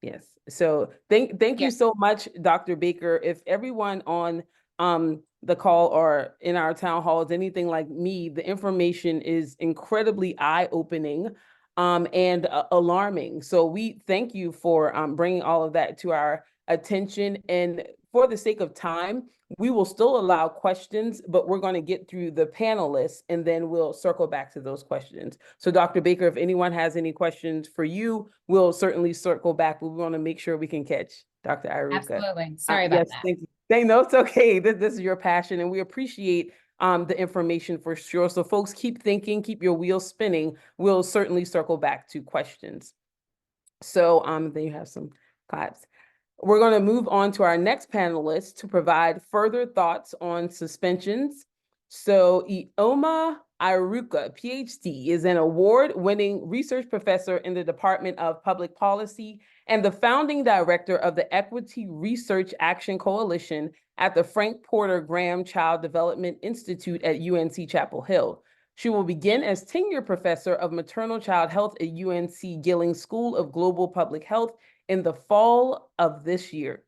Yes. So thank you so much, Dr. Baker. If everyone on the call or in our town halls, anything like me, the information is incredibly eye-opening and alarming. So we thank you for bringing all of that to our attention. And for the sake of time, we will still allow questions, but we're going to get through the panelists and then we'll circle back to those questions. So Dr. Baker, if anyone has any questions for you, we'll certainly circle back, but we want to make sure we can catch Dr. Iruka. Absolutely. Sorry about that. Thank you. No, it's okay. This is your passion, and we appreciate the information for sure. So folks, keep thinking, keep your wheels spinning. We'll certainly circle back to questions. So then you have some claps. We're going to move on to our next panelist to provide further thoughts on suspensions. So Iheoma Iruka, Ph.D., is an award-winning research professor in the Department of Public Policy and the founding director of the Equity Research Action Coalition at the Frank Porter Graham Child Development Institute at UNC Chapel Hill. She will begin as Tenure Professor of Maternal Child Health at UNC Gillings School of Global Public Health in the fall of this year.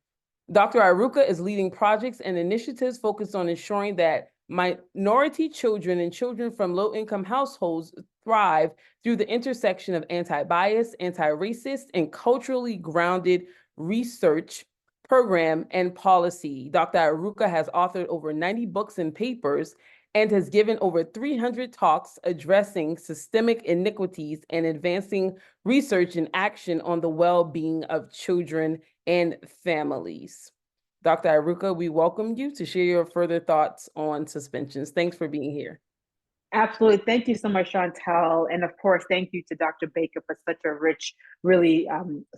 Dr. Iruka is leading projects and initiatives focused on ensuring that minority children and children from low-income households thrive through the intersection of anti-bias, anti-racist, and culturally grounded research, program, and policy. Dr. Iruka has authored over 90 books and papers and has given over 300 talks addressing systemic inequities and advancing research and action on the well-being of children and families. Dr. Iruka, we welcome you to share your further thoughts on suspensions. Thanks for being here. Absolutely. Thank you so much, Shantell. And of course, thank you to Dr. Baker for such a rich, really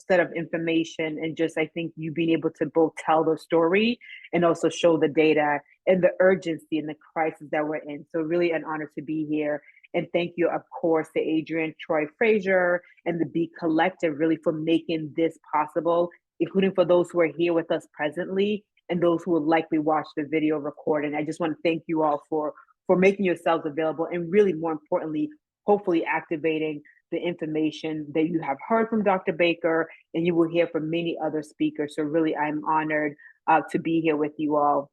set of information. And just, I think you being able to both tell the story and also show the data and the urgency and the crisis that we're in. So really an honor to be here. And thank you, of course, to Adrian, Troy Frazier, and the Be Collective really for making this possible, including for those who are here with us presently and those who will likely watch the video recording. I just want to thank you all for making yourselves available and really more importantly, hopefully activating the information that you have heard from Dr. Baker, and you will hear from many other speakers. So really, I'm honored to be here with you all.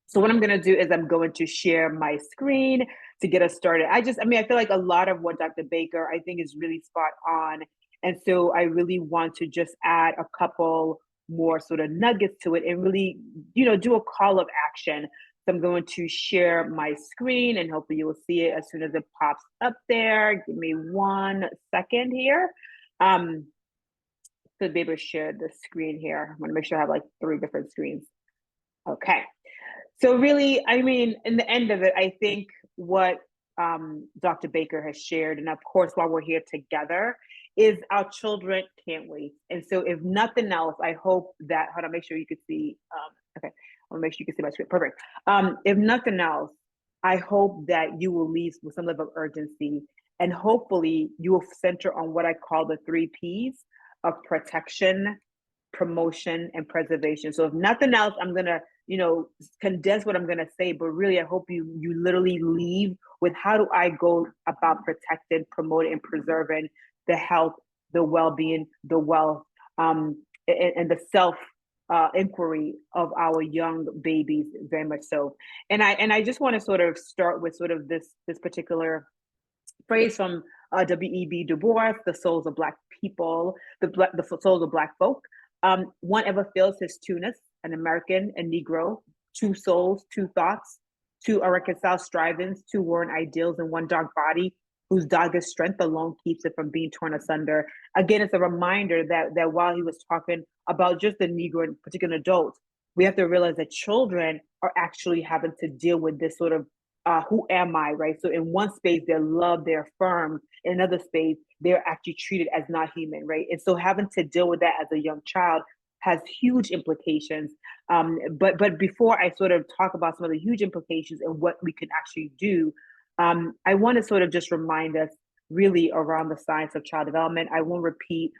So what I'm going to do is I'm going to share my screen to get us started. I feel like a lot of what Dr. Baker, I think, is really spot on. And so I really want to just add a couple more sort of nuggets to it and really, do a call of action. So I'm going to share my screen, and hopefully you will see it as soon as it pops up there. Give me 1 second here. To be able to share the screen here. I want to make sure I have like 3 different screens. Okay. So really, in the end of it, I think what Dr. Baker has shared, and of course, while we're here together, is our children can't wait. And so if nothing else, I hope that, hold on, make sure you can see, okay, I want to make sure you can see my screen, perfect. If nothing else, I hope that you will leave with some level of urgency, and hopefully you will center on what I call the 3 Ps of protection, promotion, and preservation. So if nothing else, I'm gonna, condense what I'm gonna say, but really I hope you literally leave with how do I go about protecting, promoting, and preserving the health, the well-being, the wealth, and the self inquiry of our young babies, very much so. And I just want to sort of start with sort of this particular phrase from W.E.B. Du Bois, the souls of Black people, the souls of Black folk. One ever feels his two-ness, an American and Negro, 2 souls, 2 thoughts, 2 irreconciled strivings, 2 warring ideals in one dark body, whose dogged strength alone keeps it from being torn asunder. Again, it's a reminder that while he was talking about just the Negro and particular adults, we have to realize that children are actually having to deal with this sort of who am I, right? So in one space, they're loved, they're affirmed. In another space, they're actually treated as not human, right? And so having to deal with that as a young child has huge implications. But before I sort of talk about some of the huge implications and what we can actually do, I want to sort of just remind us really around the science of child development. I won't repeat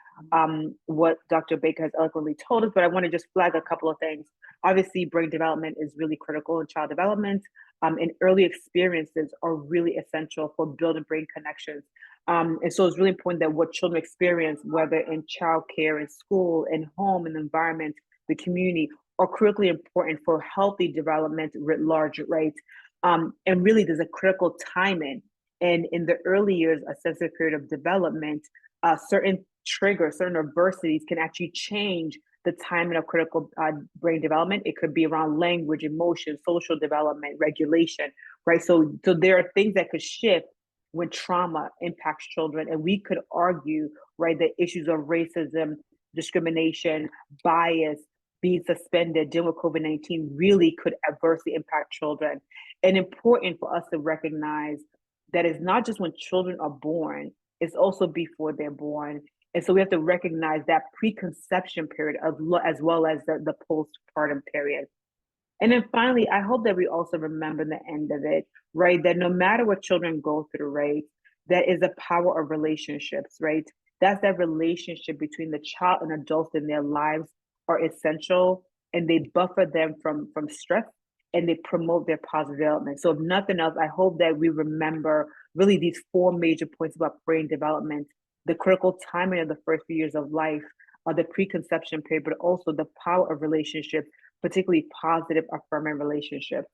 what Dr. Baker has eloquently told us, but I want to just flag a couple of things. Obviously, brain development is really critical in child development. And early experiences are really essential for building brain connections. And so it's really important that what children experience, whether in childcare, in school, in home, in the environment, the community, are critically important for healthy development writ large, right? And really, there's a critical timing. And in the early years, a sensitive period of development, certain triggers, certain adversities can actually change the timing of critical brain development. It could be around language, emotion, social development, regulation, right? So there are things that could shift when trauma impacts children. And we could argue, right, that issues of racism, discrimination, bias, being suspended, dealing with COVID-19 really could adversely impact children. And important for us to recognize that it's not just when children are born, it's also before they're born. And so we have to recognize that preconception period as well as the postpartum period. And then finally, I hope that we also remember the end of it, right? That no matter what children go through, right, that is the power of relationships, right? That's that relationship between the child and adults in their lives are essential, and they buffer them from stress, and they promote their positive development. So if nothing else, I hope that we remember really these 4 major points about brain development: the critical timing of the first few years of life, the preconception period, but also the power of relationships, particularly positive, affirming relationships.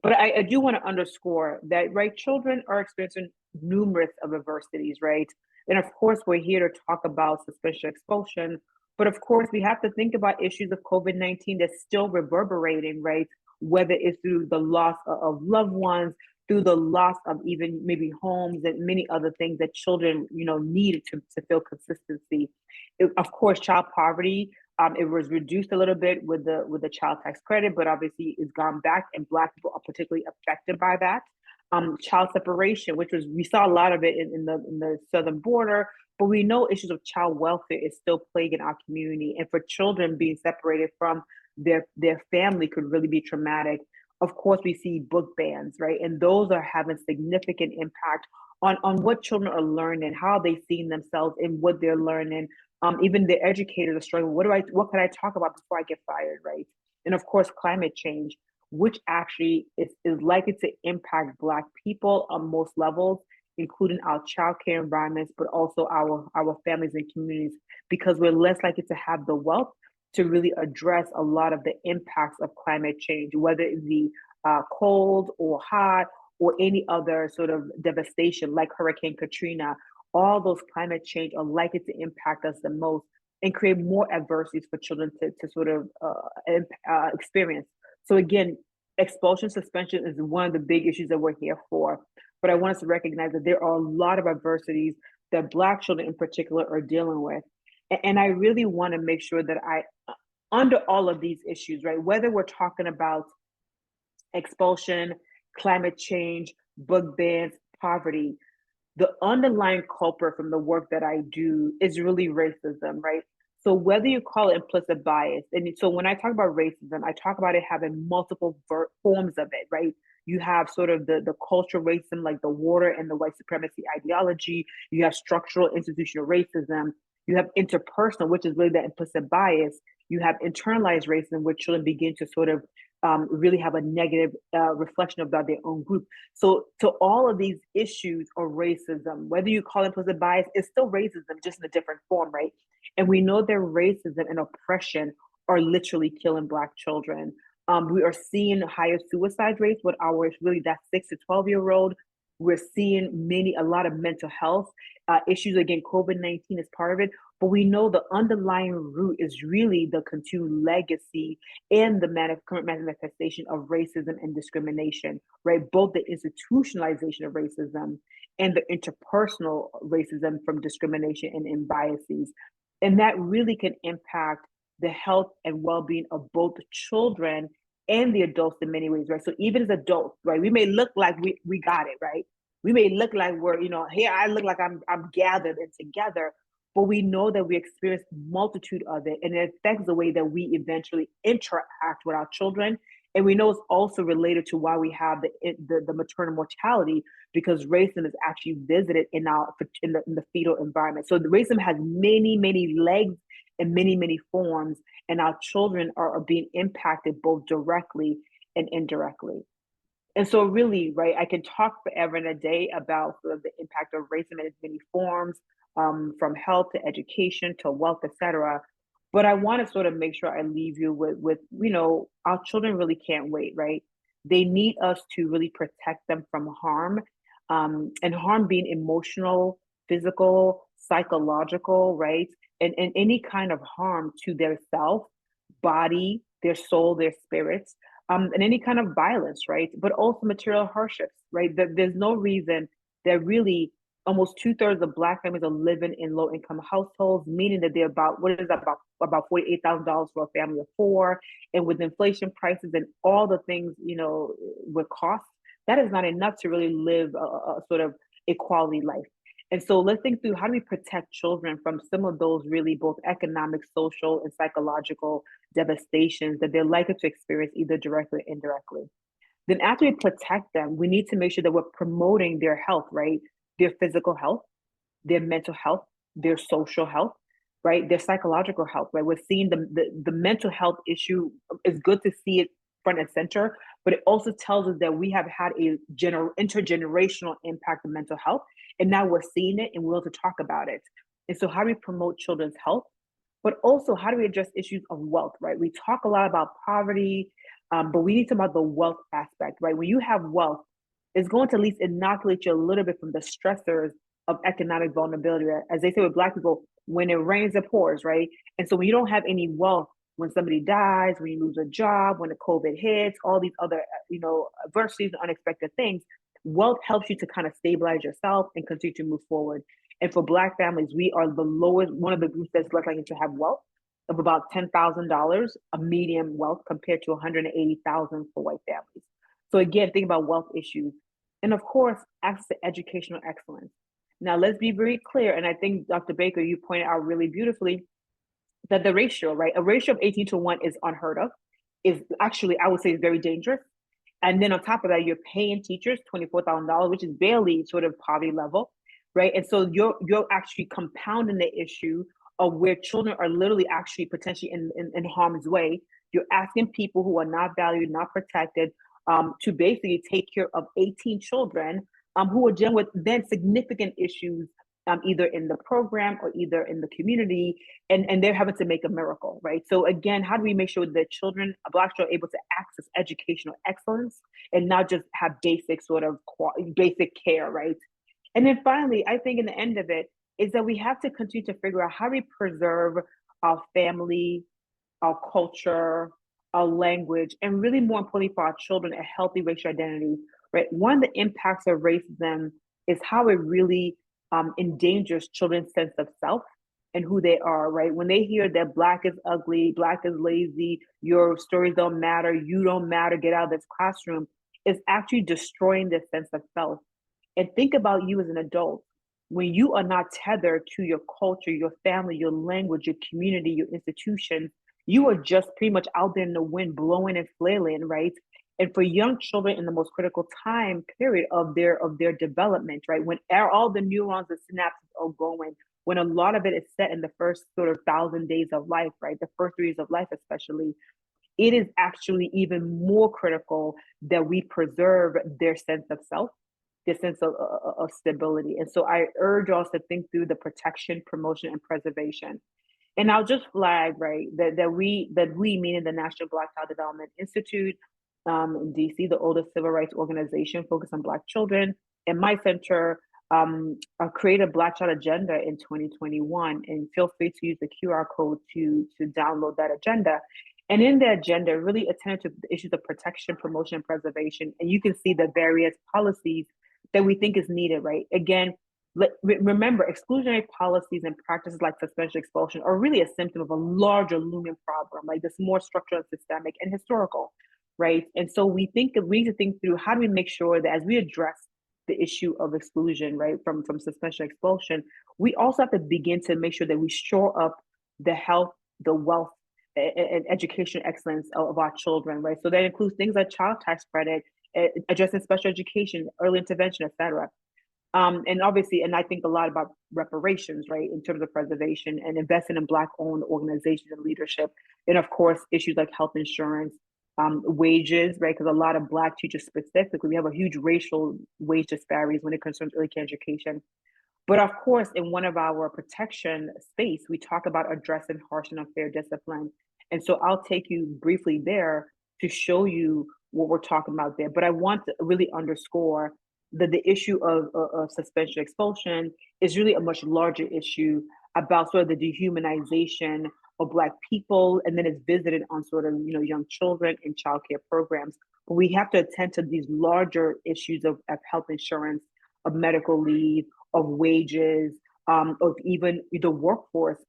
But I do want to underscore that, right, children are experiencing numerous of adversities, right? And of course, we're here to talk about suspension, expulsion, but of course, we have to think about issues of COVID-19 that's still reverberating, right? Whether it's through the loss of loved ones, through the loss of even maybe homes and many other things that children, need to feel consistency. Of course, child poverty, it was reduced a little bit with the child tax credit, but obviously it's gone back, and Black people are particularly affected by that. Child separation, which we saw a lot of it in the southern border, but we know issues of child welfare is still plaguing our community, and for children being separated from their family could really be traumatic. Of course, we see book bans, right? And those are having significant impact on what children are learning, how they see themselves in what they're learning. Even the educators are struggling. What can I talk about before I get fired, right? And of course, climate change, which actually is likely to impact Black people on most levels, including our childcare environments, but also our families and communities, because we're less likely to have the wealth to really address a lot of the impacts of climate change, whether it be cold or hot or any other sort of devastation like Hurricane Katrina. All those climate change are likely to impact us the most and create more adversities for children to sort of experience. So again, expulsion suspension is one of the big issues that we're here for. But I want us to recognize that there are a lot of adversities that Black children in particular are dealing with. And I really want to make sure that under all of these issues, right, whether we're talking about expulsion, climate change, book bans, poverty, the underlying culprit from the work that I do is really racism, right? So whether you call it implicit bias, and so when I talk about racism, I talk about it having multiple forms of it, right? You have sort of the cultural racism, like the water and the white supremacy ideology. You have structural institutional racism. You have interpersonal, which is really the implicit bias. You have internalized racism, where children begin to sort of really have a negative reflection about their own group. So to all of these issues of racism, whether you call it implicit bias, it's still racism, just in a different form, right? And we know that racism and oppression are literally killing Black children. We are seeing higher suicide rates with our really that 6 to 12-year-old. We're seeing a lot of mental health issues. Again, COVID-19 is part of it, but we know the underlying root is really the continued legacy and the current manifestation of racism and discrimination, right? Both the institutionalization of racism and the interpersonal racism from discrimination and biases. And that really can impact the health and well-being of both the children and the adults in many ways, right? So even as adults, right, we may look like we got it, right? We may look like we're, here I look like I'm gathered and together, but we know that we experience multitude of it, and it affects the way that we eventually interact with our children. And we know it's also related to why we have the maternal mortality, because racism is actually visited in the fetal environment. So the racism has many legs and many forms, and our children are being impacted both directly and indirectly. And so really, right, I can talk forever and a day about sort of the impact of racism in its many forms, from health to education to wealth, et cetera. But I want to sort of make sure I leave you with our children really can't wait, right? They need us to really protect them from harm, and harm being emotional, physical, psychological, right? And any kind of harm to their self, body, their soul, their spirits, and any kind of violence, right? But also material hardships, right? There's no reason that really almost 2/3 of Black families are living in low-income households, meaning that they're about $48,000 for a family of 4. And with inflation prices and all the things, with costs, that is not enough to really live a sort of a quality life. And so let's think through, how do we protect children from some of those really both economic, social, and psychological devastations that they're likely to experience either directly or indirectly. Then after we protect them, we need to make sure that we're promoting their health, right? Their physical health, their mental health, their social health, right? Their psychological health, right? We're seeing the mental health issue. It's good to see it front and center, but it also tells us that we have had a intergenerational impact on mental health. And now we're seeing it and we're able to talk about it. And so how do we promote children's health? But also, how do we address issues of wealth, right? We talk a lot about poverty, but we need to talk about the wealth aspect, right? When you have wealth, it's going to at least inoculate you a little bit from the stressors of economic vulnerability. As they say with Black people, when it rains, it pours, right? And so when you don't have any wealth, when somebody dies, when you lose a job, when the COVID hits, all these other, adversities and unexpected things, wealth helps you to kind of stabilize yourself and continue to move forward. And for Black families, we are the lowest, one of the groups that's less likely to have wealth of about $10,000, a median wealth, compared to $180,000 for white families. So again, think about wealth issues. And of course, access to educational excellence. Now, let's be very clear, and I think Dr. Baker, you pointed out really beautifully that the ratio, right? A ratio of 18-to-1 is unheard of, is actually, I would say, is very dangerous. And then on top of that, you're paying teachers $24,000, which is barely sort of poverty level, right? And so you're actually compounding the issue of where children are literally actually potentially in harm's way. You're asking people who are not valued, not protected, to basically take care of 18 children who are dealing with then significant issues, either in the program or either in the community, and they're having to make a miracle, right? So again, how do we make sure that children, Black children, are able to access educational excellence and not just have basic sort of basic care, right? And then finally, I think in the end of it is that we have to continue to figure out how we preserve our family, our culture, our language, and really more importantly for our children, a healthy racial identity, right? One of the impacts of racism is how it really endangers children's sense of self and who they are, right? When they hear that Black is ugly, Black is lazy, your stories don't matter, you don't matter, get out of this classroom, it's actually destroying their sense of self. And think about you as an adult. When you are not tethered to your culture, your family, your language, your community, your institution, you are just pretty much out there in the wind, blowing and flailing, right? And for young children in the most critical time period of their development, right? When all the neurons and synapses are going, when a lot of it is set in the first sort of 1,000 days of life, right? The first 3 years of life, especially, it is actually even more critical that we preserve their sense of self, their sense of stability. And so I urge us to think through the protection, promotion, and preservation. And I'll just flag, right, that we meaning the National Black Child Development Institute in DC, the oldest civil rights organization focused on Black children, and my center created a Black Child Agenda in 2021. And feel free to use the QR code to download that agenda. And in the agenda, really attended to the issues of protection, promotion, and preservation. And you can see the various policies that we think is needed, right? Again, remember, exclusionary policies and practices like suspension, expulsion are really a symptom of a larger looming problem, like this more structural, systemic, and historical, right? And so we need to think through how do we make sure that as we address the issue of exclusion, right, from suspension, expulsion, we also have to begin to make sure that we shore up the health, the wealth, and education excellence of our children, right? So that includes things like child tax credit, addressing special education, early intervention, et cetera. And obviously, and I think a lot about reparations, right, in terms of preservation and investing in Black-owned organizations and leadership. And of course, issues like health insurance, wages, right, because a lot of Black teachers specifically, we have a huge racial wage disparities when it concerns early care education. But of course, in one of our protection space, we talk about addressing harsh and unfair discipline. And so I'll take you briefly there to show you what we're talking about there. But I want to really underscore that the issue of suspension, expulsion is really a much larger issue about sort of the dehumanization of Black people, and then it's visited on sort of, young children in childcare programs. But we have to attend to these larger issues of health insurance, of medical leave, of wages, of even the workforce,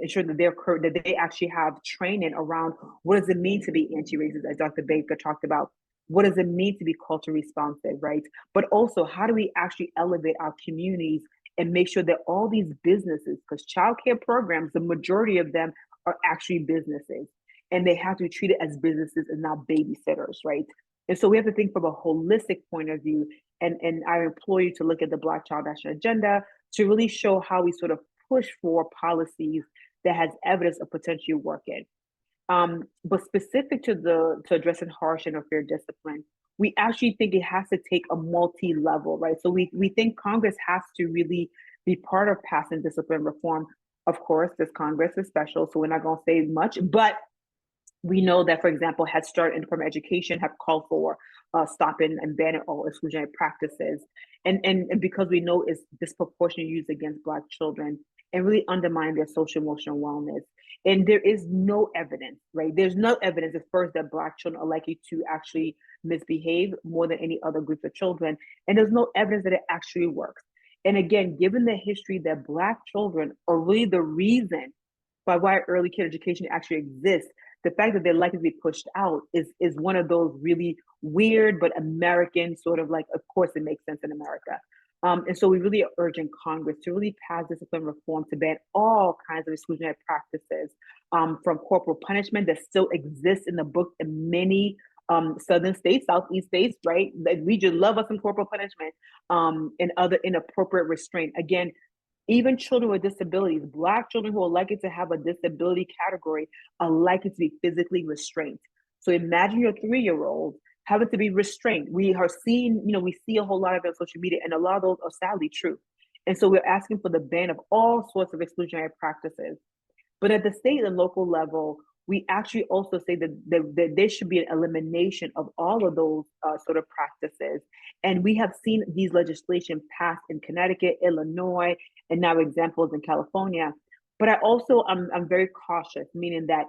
ensure that they actually have training around what does it mean to be anti-racist, as Dr. Baker talked about. What does it mean to be culturally responsive, right? But also, how do we actually elevate our communities and make sure that all these businesses, because childcare programs, the majority of them are actually businesses, and they have to be treated as businesses and not babysitters, right? And so we have to think from a holistic point of view, and I implore you to look at the Black Child National Agenda to really show how we sort of push for policies that has evidence of potentially working. But specific to addressing harsh and unfair discipline, we actually think it has to take a multi-level, right? So we think Congress has to really be part of passing discipline reform. Of course, this Congress is special, so we're not going to say much, but we know that, for example, Head Start and Department of Education have called for stopping and banning all exclusionary practices. And because we know it's disproportionate use against Black children and really undermine their social emotional wellness. And there is no evidence, right? There's no evidence at first that Black children are likely to actually misbehave more than any other group of children. And there's no evidence that it actually works. And again, given the history that Black children are really the reason by why early care education actually exists, the fact that they're likely to be pushed out is one of those really weird but American sort of like, of course it makes sense in America. And so we really are urging Congress to really pass discipline reform to ban all kinds of exclusionary practices, from corporal punishment that still exists in the book in many southern states, southeast states, right? We just love us some corporal punishment, and other inappropriate restraint. Again, even children with disabilities, Black children who are likely to have a disability category are likely to be physically restrained. So imagine your 3-year-old having to be restrained. We are seeing, we see a whole lot of it on social media, and a lot of those are sadly true. And so we're asking for the ban of all sorts of exclusionary practices. But at the state and local level, we actually also say that there should be an elimination of all of those sort of practices. And we have seen these legislation passed in Connecticut, Illinois, and now examples in California. But I'm very cautious, meaning that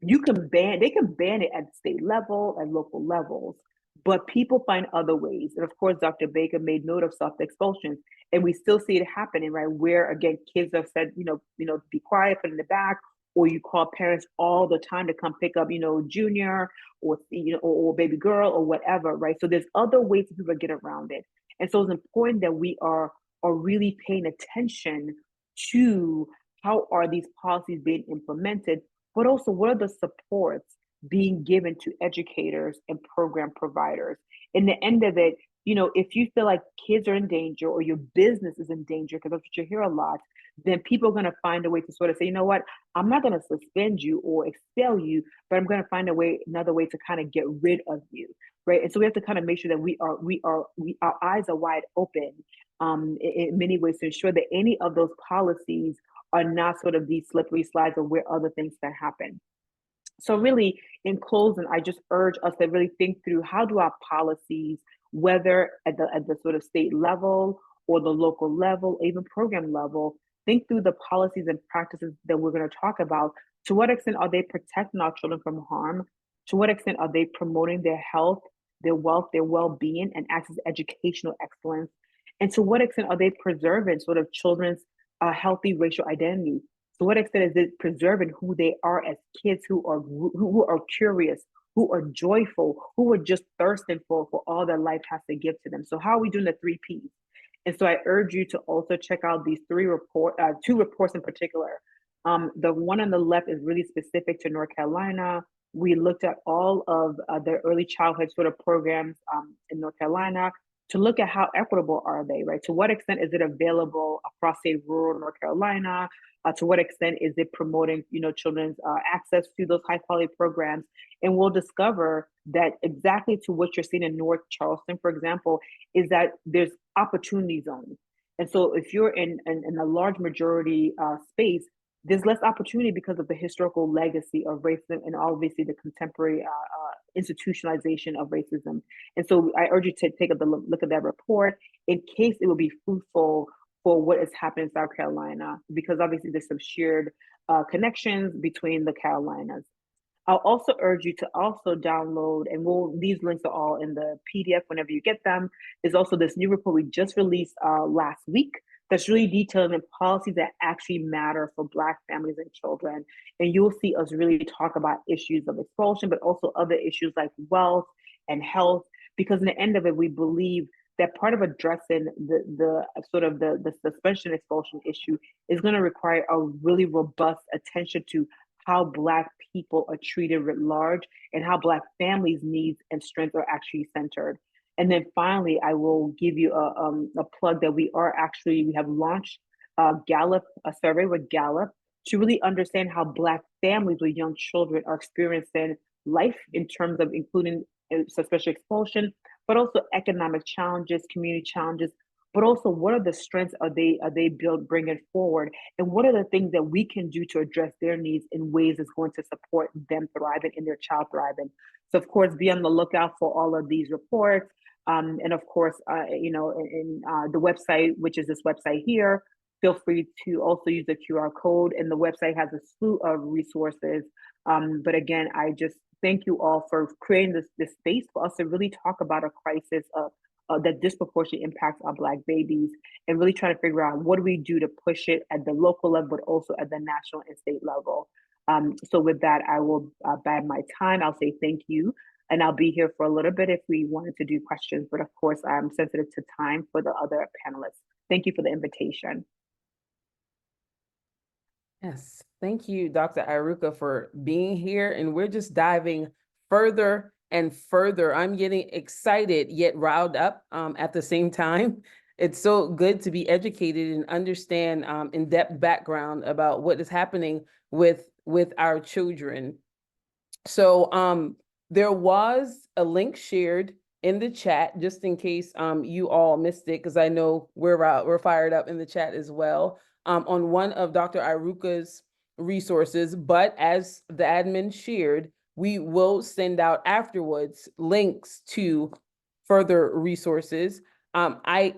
they can ban it at state level and local levels, but people find other ways. And of course, Dr. Baker made note of soft expulsions, and we still see it happening, right? Where again, kids have said, be quiet, put in the back, or you call parents all the time to come pick up, junior or baby girl or whatever, right? So there's other ways for people to get around it. And so it's important that we are really paying attention to how are these policies being implemented, but also what are the supports being given to educators and program providers. In the end of it, if you feel like kids are in danger or your business is in danger, because that's what you hear a lot, then people are going to find a way to sort of say, you know what, I'm not going to suspend you or expel you, but I'm going to find another way to kind of get rid of you, right? And so we have to kind of make sure that our eyes are wide open in many ways to ensure that any of those policies are not sort of these slippery slides of where other things can happen. So really, in closing, I just urge us to really think through how do our policies, whether at the sort of state level or the local level, even program level, think through the policies and practices that we're going to talk about. To what extent are they protecting our children from harm? To what extent are they promoting their health, their wealth, their well-being, and access to educational excellence? And to what extent are they preserving sort of children's healthy racial identity? To what extent is it preserving who they are as kids who are curious, who are joyful, who are just thirsting for all that life has to give to them? So how are we doing the 3 Ps? And so I urge you to also check out these 2 reports in particular. The one on the left is really specific to North Carolina. We looked at all of the early childhood sort of programs in North Carolina to look at how equitable are they, right? To what extent is it available across, say, rural North Carolina? To what extent is it promoting, children's access to those high quality programs? And we'll discover that exactly to what you're seeing in North Charleston, for example, is that there's opportunity zones. And so if you're in a large majority space, there's less opportunity because of the historical legacy of racism and obviously the contemporary institutionalization of racism. And so I urge you to take a look at that report in case it will be fruitful for what is happening in South Carolina, because obviously there's some shared connections between the Carolinas. I'll also urge you to also download, and these links are all in the PDF whenever you get them, is also this new report we just released last week that's really detailing the policies that actually matter for Black families and children. And you'll see us really talk about issues of expulsion, but also other issues like wealth and health, because in the end of it, we believe that part of addressing the suspension expulsion issue is going to require a really robust attention to how Black people are treated writ large and how Black families' needs and strengths are actually centered. And then finally, I will give you a plug that we have launched a survey with Gallup to really understand how Black families with young children are experiencing life in terms of including suspension expulsion, but also economic challenges, community challenges, but also what are the strengths are they bringing forward, and what are the things that we can do to address their needs in ways that's going to support them thriving and their child thriving. So of course, be on the lookout for all of these reports. And of course, in the website, which is this website here, feel free to also use the QR code, and the website has a slew of resources. But again, I just thank you all for creating this space for us to really talk about a crisis that disproportionately impacts our Black babies, and really try to figure out what do we do to push it at the local level, but also at the national and state level. So with that, I will bide my time. I'll say thank you. And I'll be here for a little bit if we wanted to do questions, but of course I'm sensitive to time for the other panelists. Thank you for the invitation. Yes, thank you, Dr. Iruka, for being here. And we're just diving further and further. I'm getting excited yet riled up at the same time. It's so good to be educated and understand in-depth background about what is happening with our children. So There was a link shared in the chat, just in case you all missed it, because I know we're fired up in the chat as well, on one of Dr. Iruka's resources. But as the admin shared, we will send out afterwards links to further resources. I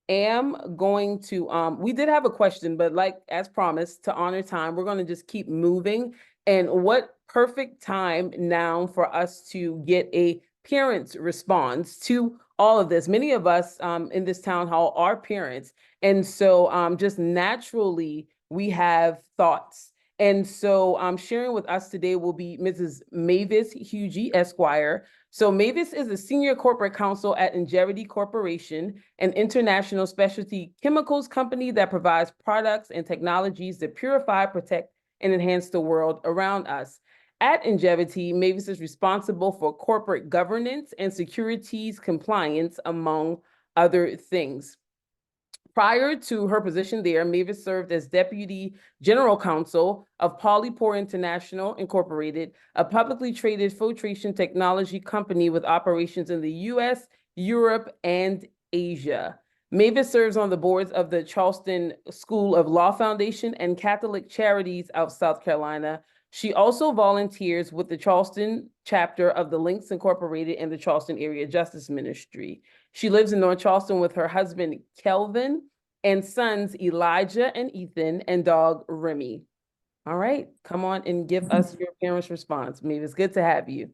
am going to, we did have a question, but like as promised, to honor time, we're going to just keep moving. And what perfect time now for us to get a parent's response to all of this. Many of us in this town hall are parents. And so just naturally, we have thoughts. And so sharing with us today will be Mrs. Mavis Hughie, Esquire. So Mavis is a senior corporate counsel at Ingevity Corporation, an international specialty chemicals company that provides products and technologies that purify, protect, and enhance the world around us. At Ingevity, Mavis is responsible for corporate governance and securities compliance, among other things. Prior to her position there, Mavis served as Deputy General Counsel of Polypore International Incorporated, a publicly traded filtration technology company with operations in the US, Europe, and Asia. Mavis serves on the boards of the Charleston School of Law Foundation and Catholic Charities of South Carolina. She also volunteers with the Charleston chapter of the Links Incorporated and the Charleston Area Justice Ministry. She lives in North Charleston with her husband, Kelvin, and sons, Elijah and Ethan, and dog, Remy. All right, come on and give us your parents' response. Mavis, good to have you.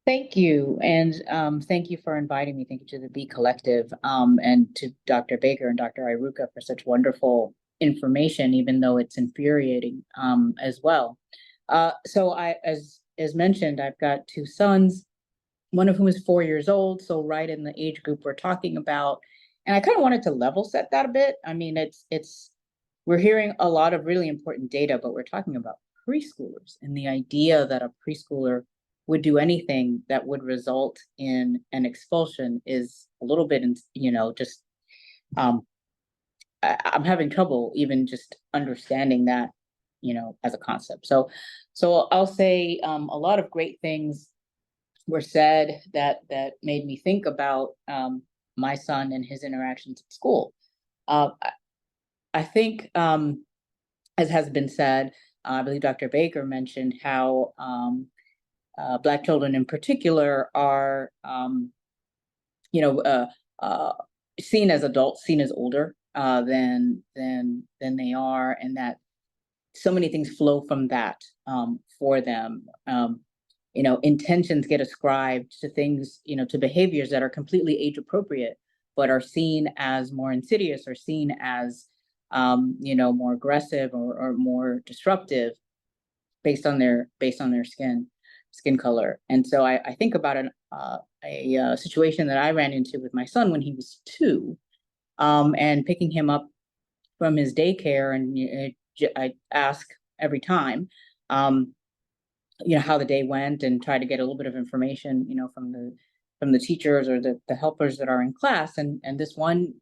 Thank you. And thank you for inviting me. Thank you to the B Collective and to Dr. Baker and Dr. Iruka for such wonderful information, even though it's infuriating as well. So as mentioned, I've got two sons, one of whom is 4 years old, so right in the age group we're talking about. And I kind of wanted to level set that a bit. I mean, we're hearing a lot of really important data, but we're talking about preschoolers, and the idea that a preschooler would do anything that would result in an expulsion is a little bit, just I'm having trouble even just understanding that, as a concept. So I'll say a lot of great things were said that made me think about my son and his interactions at school. I think, as has been said, I believe Dr. Baker mentioned how Black children in particular are, seen as adults, seen as older than they are, and that so many things flow from that for them. Intentions get ascribed to things, to behaviors that are completely age appropriate, but are seen as more insidious or seen as, more aggressive or more disruptive based on their skin color. And so I think about a situation that I ran into with my son when he was 2, and picking him up from his daycare, and I ask every time, how the day went, and try to get a little bit of information, from the teachers or the helpers that are in class. And this one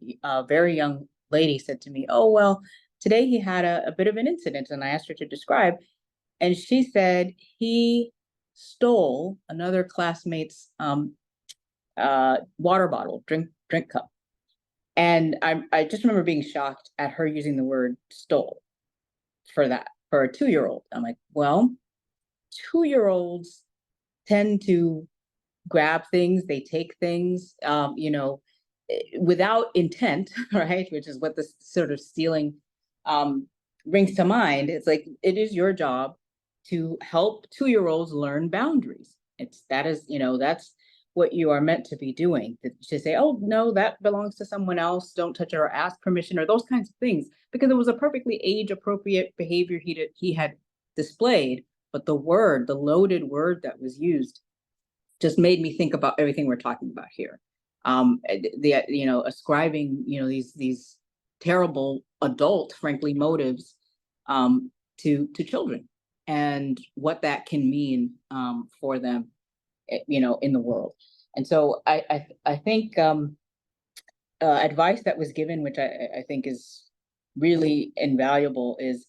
very young lady said to me, "Oh, well, today he had a bit of an incident." And I asked her to describe, and she said he stole another classmate's water bottle, drink cup. And I just remember being shocked at her using the word stole for a 2-year-old. I'm like, well, 2-year-olds tend to grab things, they take things, without intent, right? Which is what this sort of stealing brings to mind. It's like, it is your job to help 2-year-olds learn boundaries. That's what you are meant to be doing, to say, oh, no, that belongs to someone else, don't touch it, or ask permission, or those kinds of things, because it was a perfectly age-appropriate behavior he had displayed. But the loaded word that was used just made me think about everything we're talking about here. Ascribing, these terrible adult, frankly, motives to children, and what that can mean for them, in the world. And so I think advice that was given, which I think is really invaluable, is,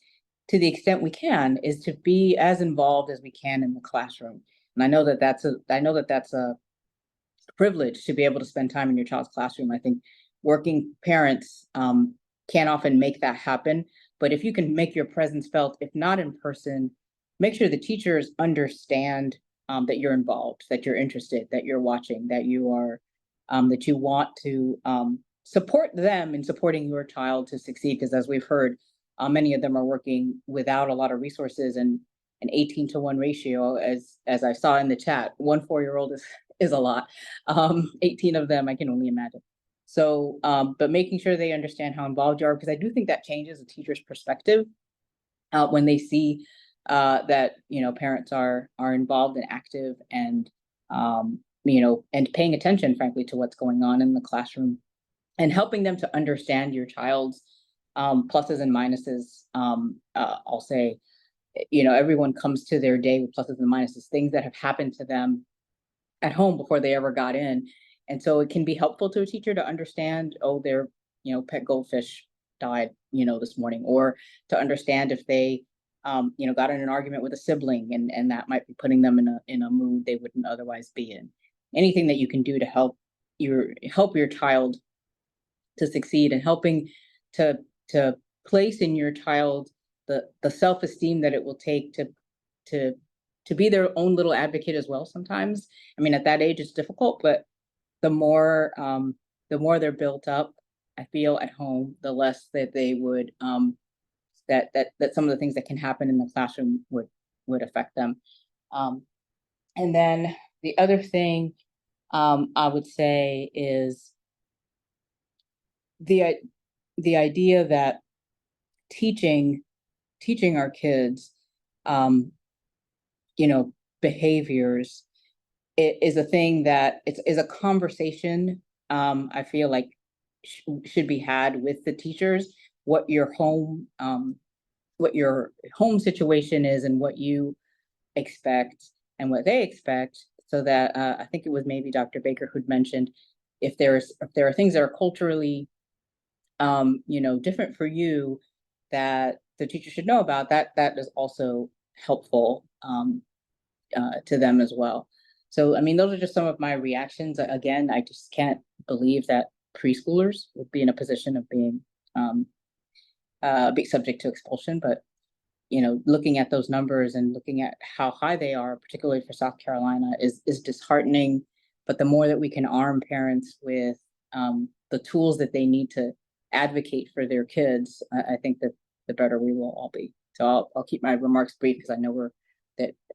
to the extent we can, is to be as involved as we can in the classroom. And I know that that's a privilege to be able to spend time in your child's classroom. I think working parents can't often make that happen. But if you can make your presence felt, if not in person, make sure the teachers understand that you're involved, that you're interested, that you're watching, that you are, that you want to support them in supporting your child to succeed. Because as we've heard, many of them are working without a lot of resources, and an 18-to-1 ratio, as I saw in the chat, 1 4-year-old is a lot. 18 of them, I can only imagine. So, but making sure they understand how involved you are, because I do think that changes a teacher's perspective when they see that, you know, parents are involved and active, and you know, and paying attention, frankly, to what's going on in the classroom, and helping them to understand your child's pluses and minuses. I'll say, you know, everyone comes to their day with pluses and minuses, things that have happened to them at home before they ever got in. And so it can be helpful to a teacher to understand, oh, their, you know, pet goldfish died, you know, this morning, or to understand if they, you know, got in an argument with a sibling, and that might be putting them in a mood they wouldn't otherwise be in. Anything that you can do to help your child to succeed, and helping to place in your child the self-esteem that it will take to be their own little advocate as well. Sometimes, I mean, at that age it's difficult, but the more they're built up, I feel, at home, the less that they would that some of the things that can happen in the classroom would affect them. And then the other thing I would say is the idea that teaching our kids, you know, behaviors, it is a thing that is a conversation I feel like should be had with the teachers. What your home situation is, and what you expect and what they expect, so that I think it was maybe Dr. Baker who'd mentioned, if there are things that are culturally you know, different for you, that the teacher should know about, that is also helpful to them as well. So, I mean, those are just some of my reactions. Again, I just can't believe that preschoolers would be in a position of being subject to expulsion. But, you know, looking at those numbers and looking at how high they are, particularly for South Carolina, is disheartening. But the more that we can arm parents with the tools that they need to advocate for their kids, I think that the better we will all be. So I'll keep my remarks brief, because I know we're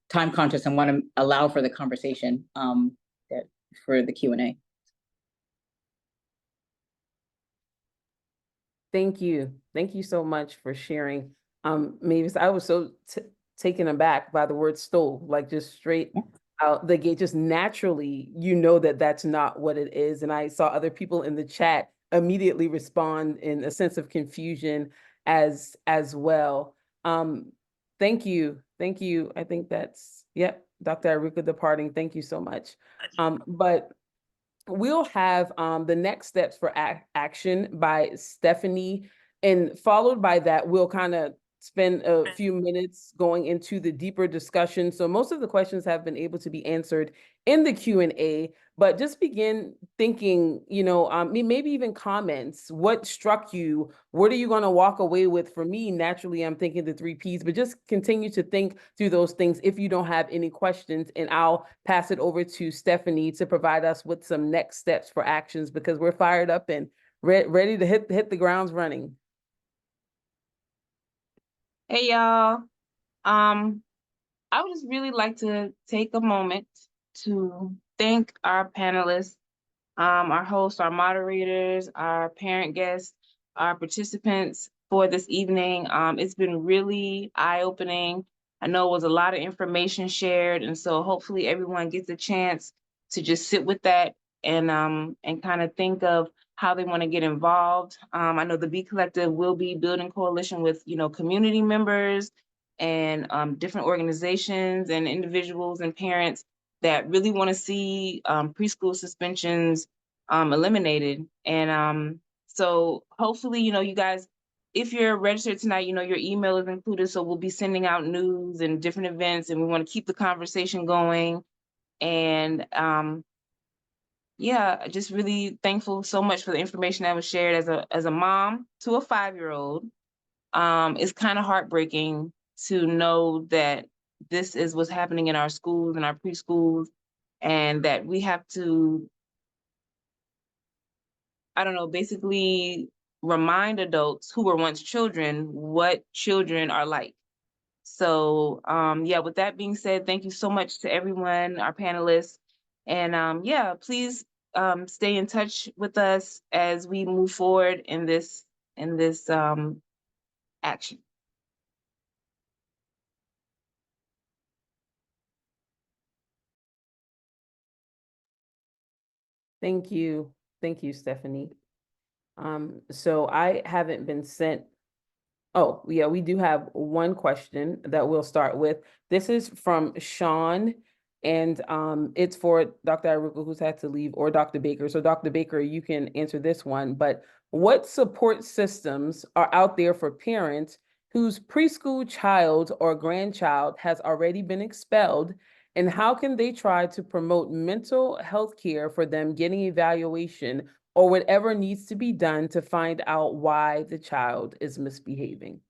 time conscious and want to allow for the conversation for the Q&A. Thank you. Thank you so much for sharing. Mavis, I was so taken aback by the word stole, like just straight out the gate, just naturally, you know that that's not what it is. And I saw other people in the chat immediately respond in a sense of confusion as well. Thank you. Thank you. I think that's, yep, Dr. Iruka departing. Thank you so much. But we'll have the next steps for action by Stephanie, and followed by that, we'll kind of spend a few minutes going into the deeper discussion. So most of the questions have been able to be answered in the Q&A, but just begin thinking, you know, maybe even comments. What struck you? What are you going to walk away with? For me, naturally, I'm thinking the 3 Ps, but just continue to think through those things if you don't have any questions, and I'll pass it over to Stephanie to provide us with some next steps for actions, because we're fired up and ready to hit the grounds running. Hey y'all, I would just really like to take a moment to thank our panelists, our hosts, our moderators, our parent guests, our participants for this evening. It's been really eye-opening. I know it was a lot of information shared, and so hopefully everyone gets a chance to just sit with that and kind of think of how they want to get involved. I know the Be Collective will be building coalition with, you know, community members and different organizations and individuals and parents that really want to see preschool suspensions eliminated. And so hopefully, you know, you guys, if you're registered tonight, you know, your email is included. So we'll be sending out news and different events, and we want to keep the conversation going. And yeah, just really thankful so much for the information that was shared as a mom to a 5-year-old. It's kind of heartbreaking to know that this is what's happening in our schools and our preschools, and that we have to, I don't know, basically remind adults who were once children what children are like. So yeah, with that being said, thank you so much to everyone, our panelists. And yeah, please stay in touch with us as we move forward in this action. Thank you. Thank you, Stephanie. So I haven't been sent. Oh, yeah, we do have one question that we'll start with. This is from Sean, and it's for Dr. Iruka, who's had to leave, or Dr. Baker. So Dr. Baker, you can answer this one, but what support systems are out there for parents whose preschool child or grandchild has already been expelled, and how can they try to promote mental health care for them getting evaluation or whatever needs to be done to find out why the child is misbehaving?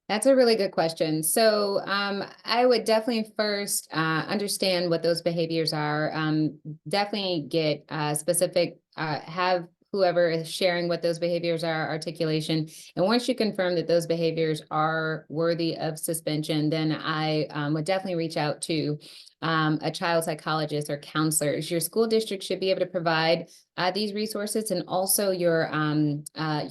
That's a really good question. So I would definitely first understand what those behaviors are. Definitely get specific, have whoever is sharing what those behaviors are, articulation. And once you confirm that those behaviors are worthy of suspension, then I would definitely reach out to a child psychologist or counselors. Your school district should be able to provide these resources, and also your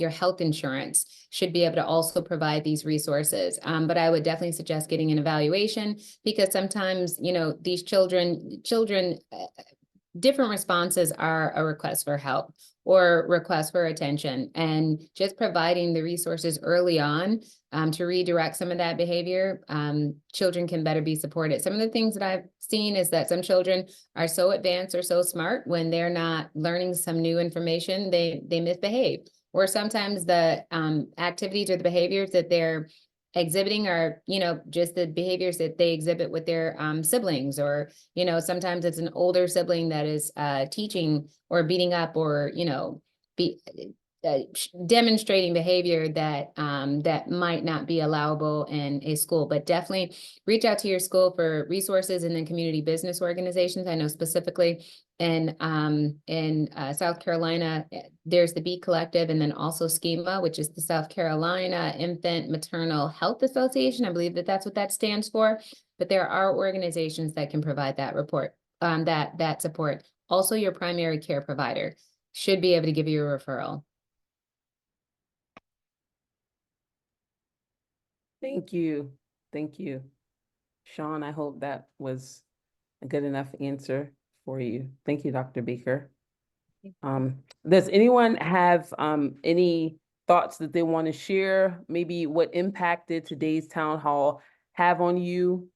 health insurance should be able to also provide these resources. But I would definitely suggest getting an evaluation, because sometimes, you know, these children, different responses are a request for help or request for attention, and just providing the resources early on to redirect some of that behavior, children can better be supported. Some of the things that I've seen is that some children are so advanced or so smart, when they're not learning some new information, they misbehave. Or sometimes the activities or the behaviors that they're exhibiting are, you know, just the behaviors that they exhibit with their siblings, or, you know, sometimes it's an older sibling that is teaching or beating up, or, you know, demonstrating behavior that that might not be allowable in a school. But definitely reach out to your school for resources, and then community business organizations. I know specifically in South Carolina, there's the B Collective, and then also Schema, which is the South Carolina Infant Maternal Health Association. I believe that that's what that stands for. But there are organizations that can provide that report, that support. Also, your primary care provider should be able to give you a referral. Thank you. Thank you. Sean, I hope that was a good enough answer for you. Thank you, Dr. Baker. Does anyone have any thoughts that they want to share? Maybe what impact did today's town hall have on you?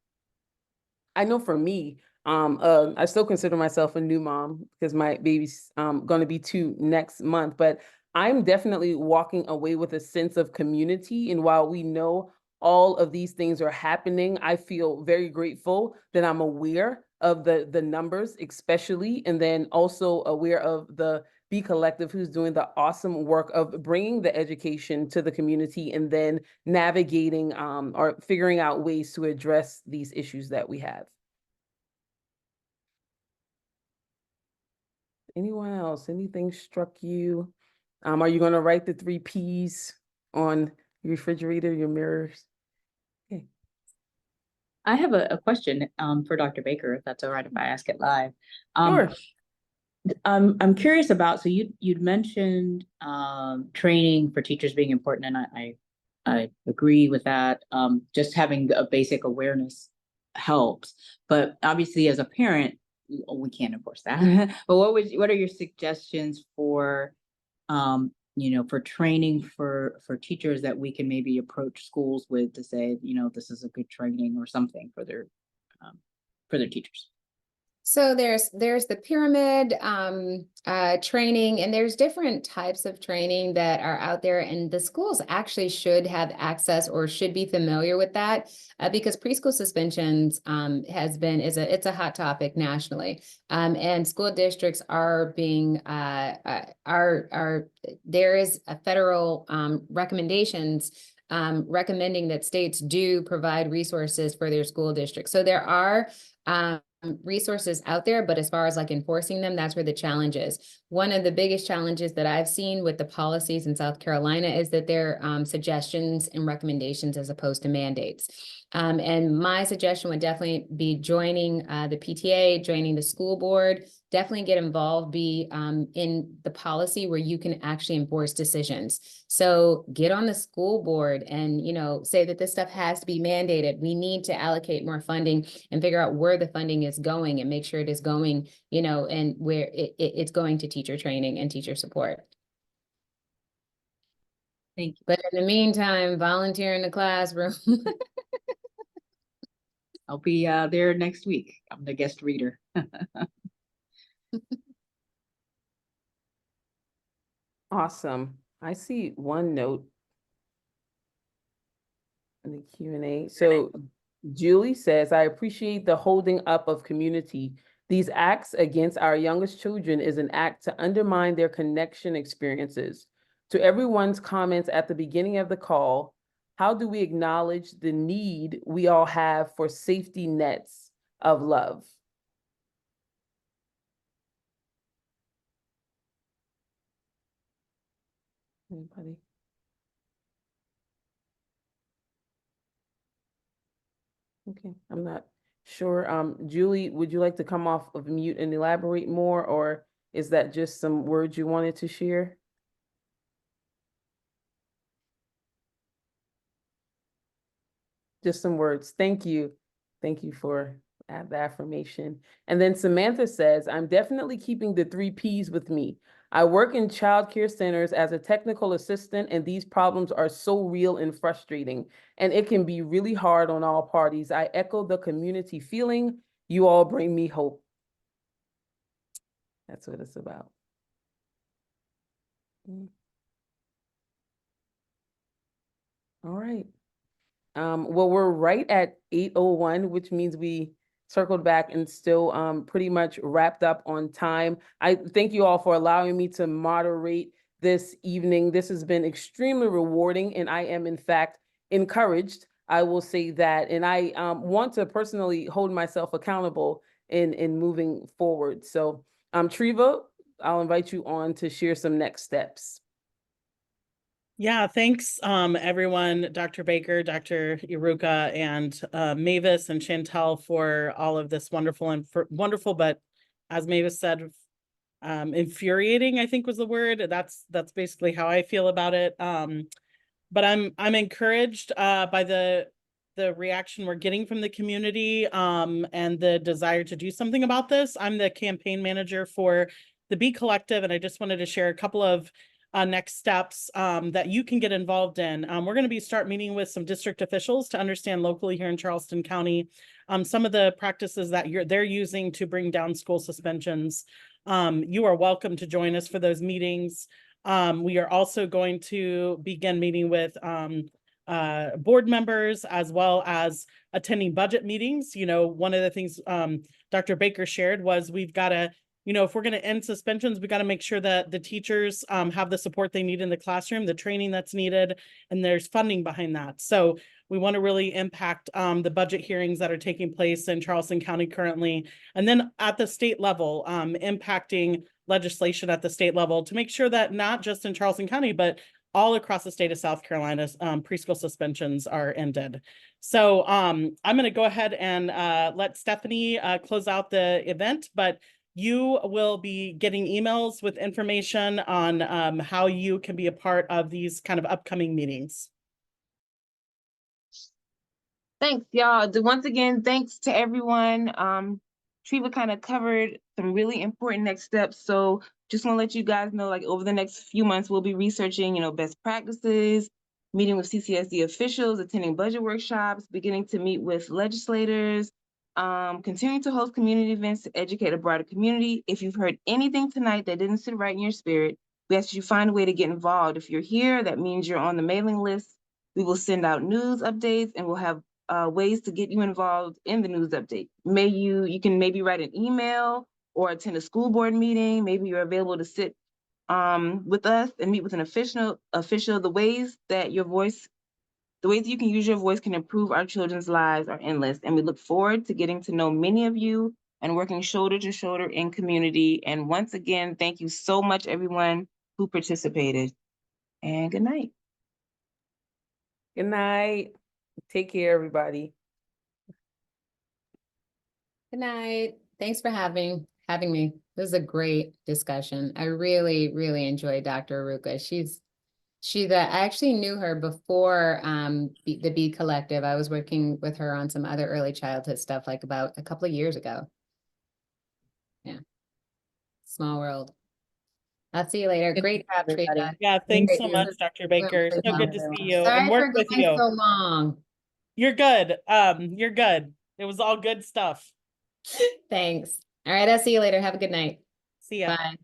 I know for me, I still consider myself a new mom because my baby's going to be 2 next month, but I'm definitely walking away with a sense of community. And while we know all of these things are happening, I feel very grateful that I'm aware of the numbers, especially, and then also aware of the B Collective, who's doing the awesome work of bringing the education to the community and then navigating or figuring out ways to address these issues that we have. Anyone else? Anything struck you? Are you going to write the 3 Ps on your refrigerator, your mirrors? Okay. I have a question for Dr. Baker, if that's all right if I ask it live. Sure. I'm curious about, so you'd mentioned training for teachers being important, and I agree with that. Just having a basic awareness helps, but obviously as a parent, we can't enforce that. But what are your suggestions for you know, for training for teachers that we can maybe approach schools with to say, you know, this is a good training or something for their teachers? So there's the pyramid training, and there's different types of training that are out there, and the schools actually should have access or should be familiar with that because preschool suspensions it's a hot topic nationally, and school districts are being there is a federal recommendations recommending that states do provide resources for their school districts. So there are resources out there, but as far as like enforcing them, that's where the challenge is. One of the biggest challenges that I've seen with the policies in South Carolina is that they're suggestions and recommendations as opposed to mandates. And my suggestion would definitely be joining the PTA, joining the school board, definitely get involved, be in the policy where you can actually enforce decisions. So get on the school board and, you know, say that this stuff has to be mandated. We need to allocate more funding and figure out where the funding is going and make sure it is going, you know, and where it's going to teacher training and teacher support. Thank you. But in the meantime, volunteer in the classroom. I'll be there next week. I'm the guest reader. Awesome. I see one note in the Q&A. So Julie says, I appreciate the holding up of community. These acts against our youngest children is an act to undermine their connection experiences. To everyone's comments at the beginning of the call, how do we acknowledge the need we all have for safety nets of love? Anybody? Okay, I'm not sure. Julie, would you like to come off of mute and elaborate more, or is that just some words you wanted to share? Just some words. Thank you. Thank you for the affirmation. And then Samantha says, I'm definitely keeping the 3 Ps with me. I work in childcare centers as a technical assistant, and these problems are so real and frustrating, and it can be really hard on all parties. I echo the community feeling. You all bring me hope. That's what it's about. All right. Well, we're right at 8:01, which means we circled back and still pretty much wrapped up on time. I thank you all for allowing me to moderate this evening. This has been extremely rewarding, and I am in fact encouraged. I will say that, and I want to personally hold myself accountable in moving forward. So, Treva, I'll invite you on to share some next steps. Yeah, thanks, everyone, Dr. Baker, Dr. Iruka, and Mavis and Shantell for all of this wonderful and wonderful, but as Mavis said, infuriating, I think was the word. That's basically how I feel about it. But I'm encouraged by the reaction we're getting from the community and the desire to do something about this. I'm the campaign manager for the Be Collective, and I just wanted to share a couple of next steps that you can get involved in. We're going to start meeting with some district officials to understand locally here in Charleston County some of the practices that they're using to bring down school suspensions. You are welcome to join us for those meetings. We are also going to begin meeting with board members as well as attending budget meetings. You know, one of the things Dr. Baker shared was we've got to, you know, if we're going to end suspensions, we got to make sure that the teachers have the support they need in the classroom, the training that's needed, and there's funding behind that. So we want to really impact the budget hearings that are taking place in Charleston County currently. And then at the state level, impacting legislation at the state level to make sure that not just in Charleston County, but all across the state of South Carolina, preschool suspensions are ended. So I'm going to go ahead and let Stephanie close out the event, but you will be getting emails with information on how you can be a part of these kind of upcoming meetings. Thanks, y'all. Once again, thanks to everyone. Treva kind of covered some really important next steps. So just want to let you guys know, like over the next few months, we'll be researching, you know, best practices, meeting with CCSD officials, attending budget workshops, beginning to meet with legislators, Continue to host community events to educate a broader community. If you've heard anything tonight that didn't sit right in your spirit, we ask you find a way to get involved. If you're here, that means you're on the mailing list. We will send out news updates and we'll have ways to get you involved in the news update. You can maybe write an email or attend a school board meeting. Maybe you're available to sit with us and meet with an official. The ways that you can use your voice can improve our children's lives are endless. And we look forward to getting to know many of you and working shoulder to shoulder in community. And once again, thank you so much, everyone who participated. And good night. Good night. Take care, everybody. Good night. Thanks for having me. This is a great discussion. I really, really enjoyed Dr. Iruka. I actually knew her before the Be Collective. I was working with her on some other early childhood stuff like about a couple of years ago. Yeah. Small world. I'll see you later. Good Great job, everybody. Trina. Yeah, thanks so Great. much, Dr. Baker. So good to see you Sorry and work for with going you. so long. You're good. You're good. It was all good stuff. Thanks. All right, I'll see you later. Have a good night. See ya. Bye.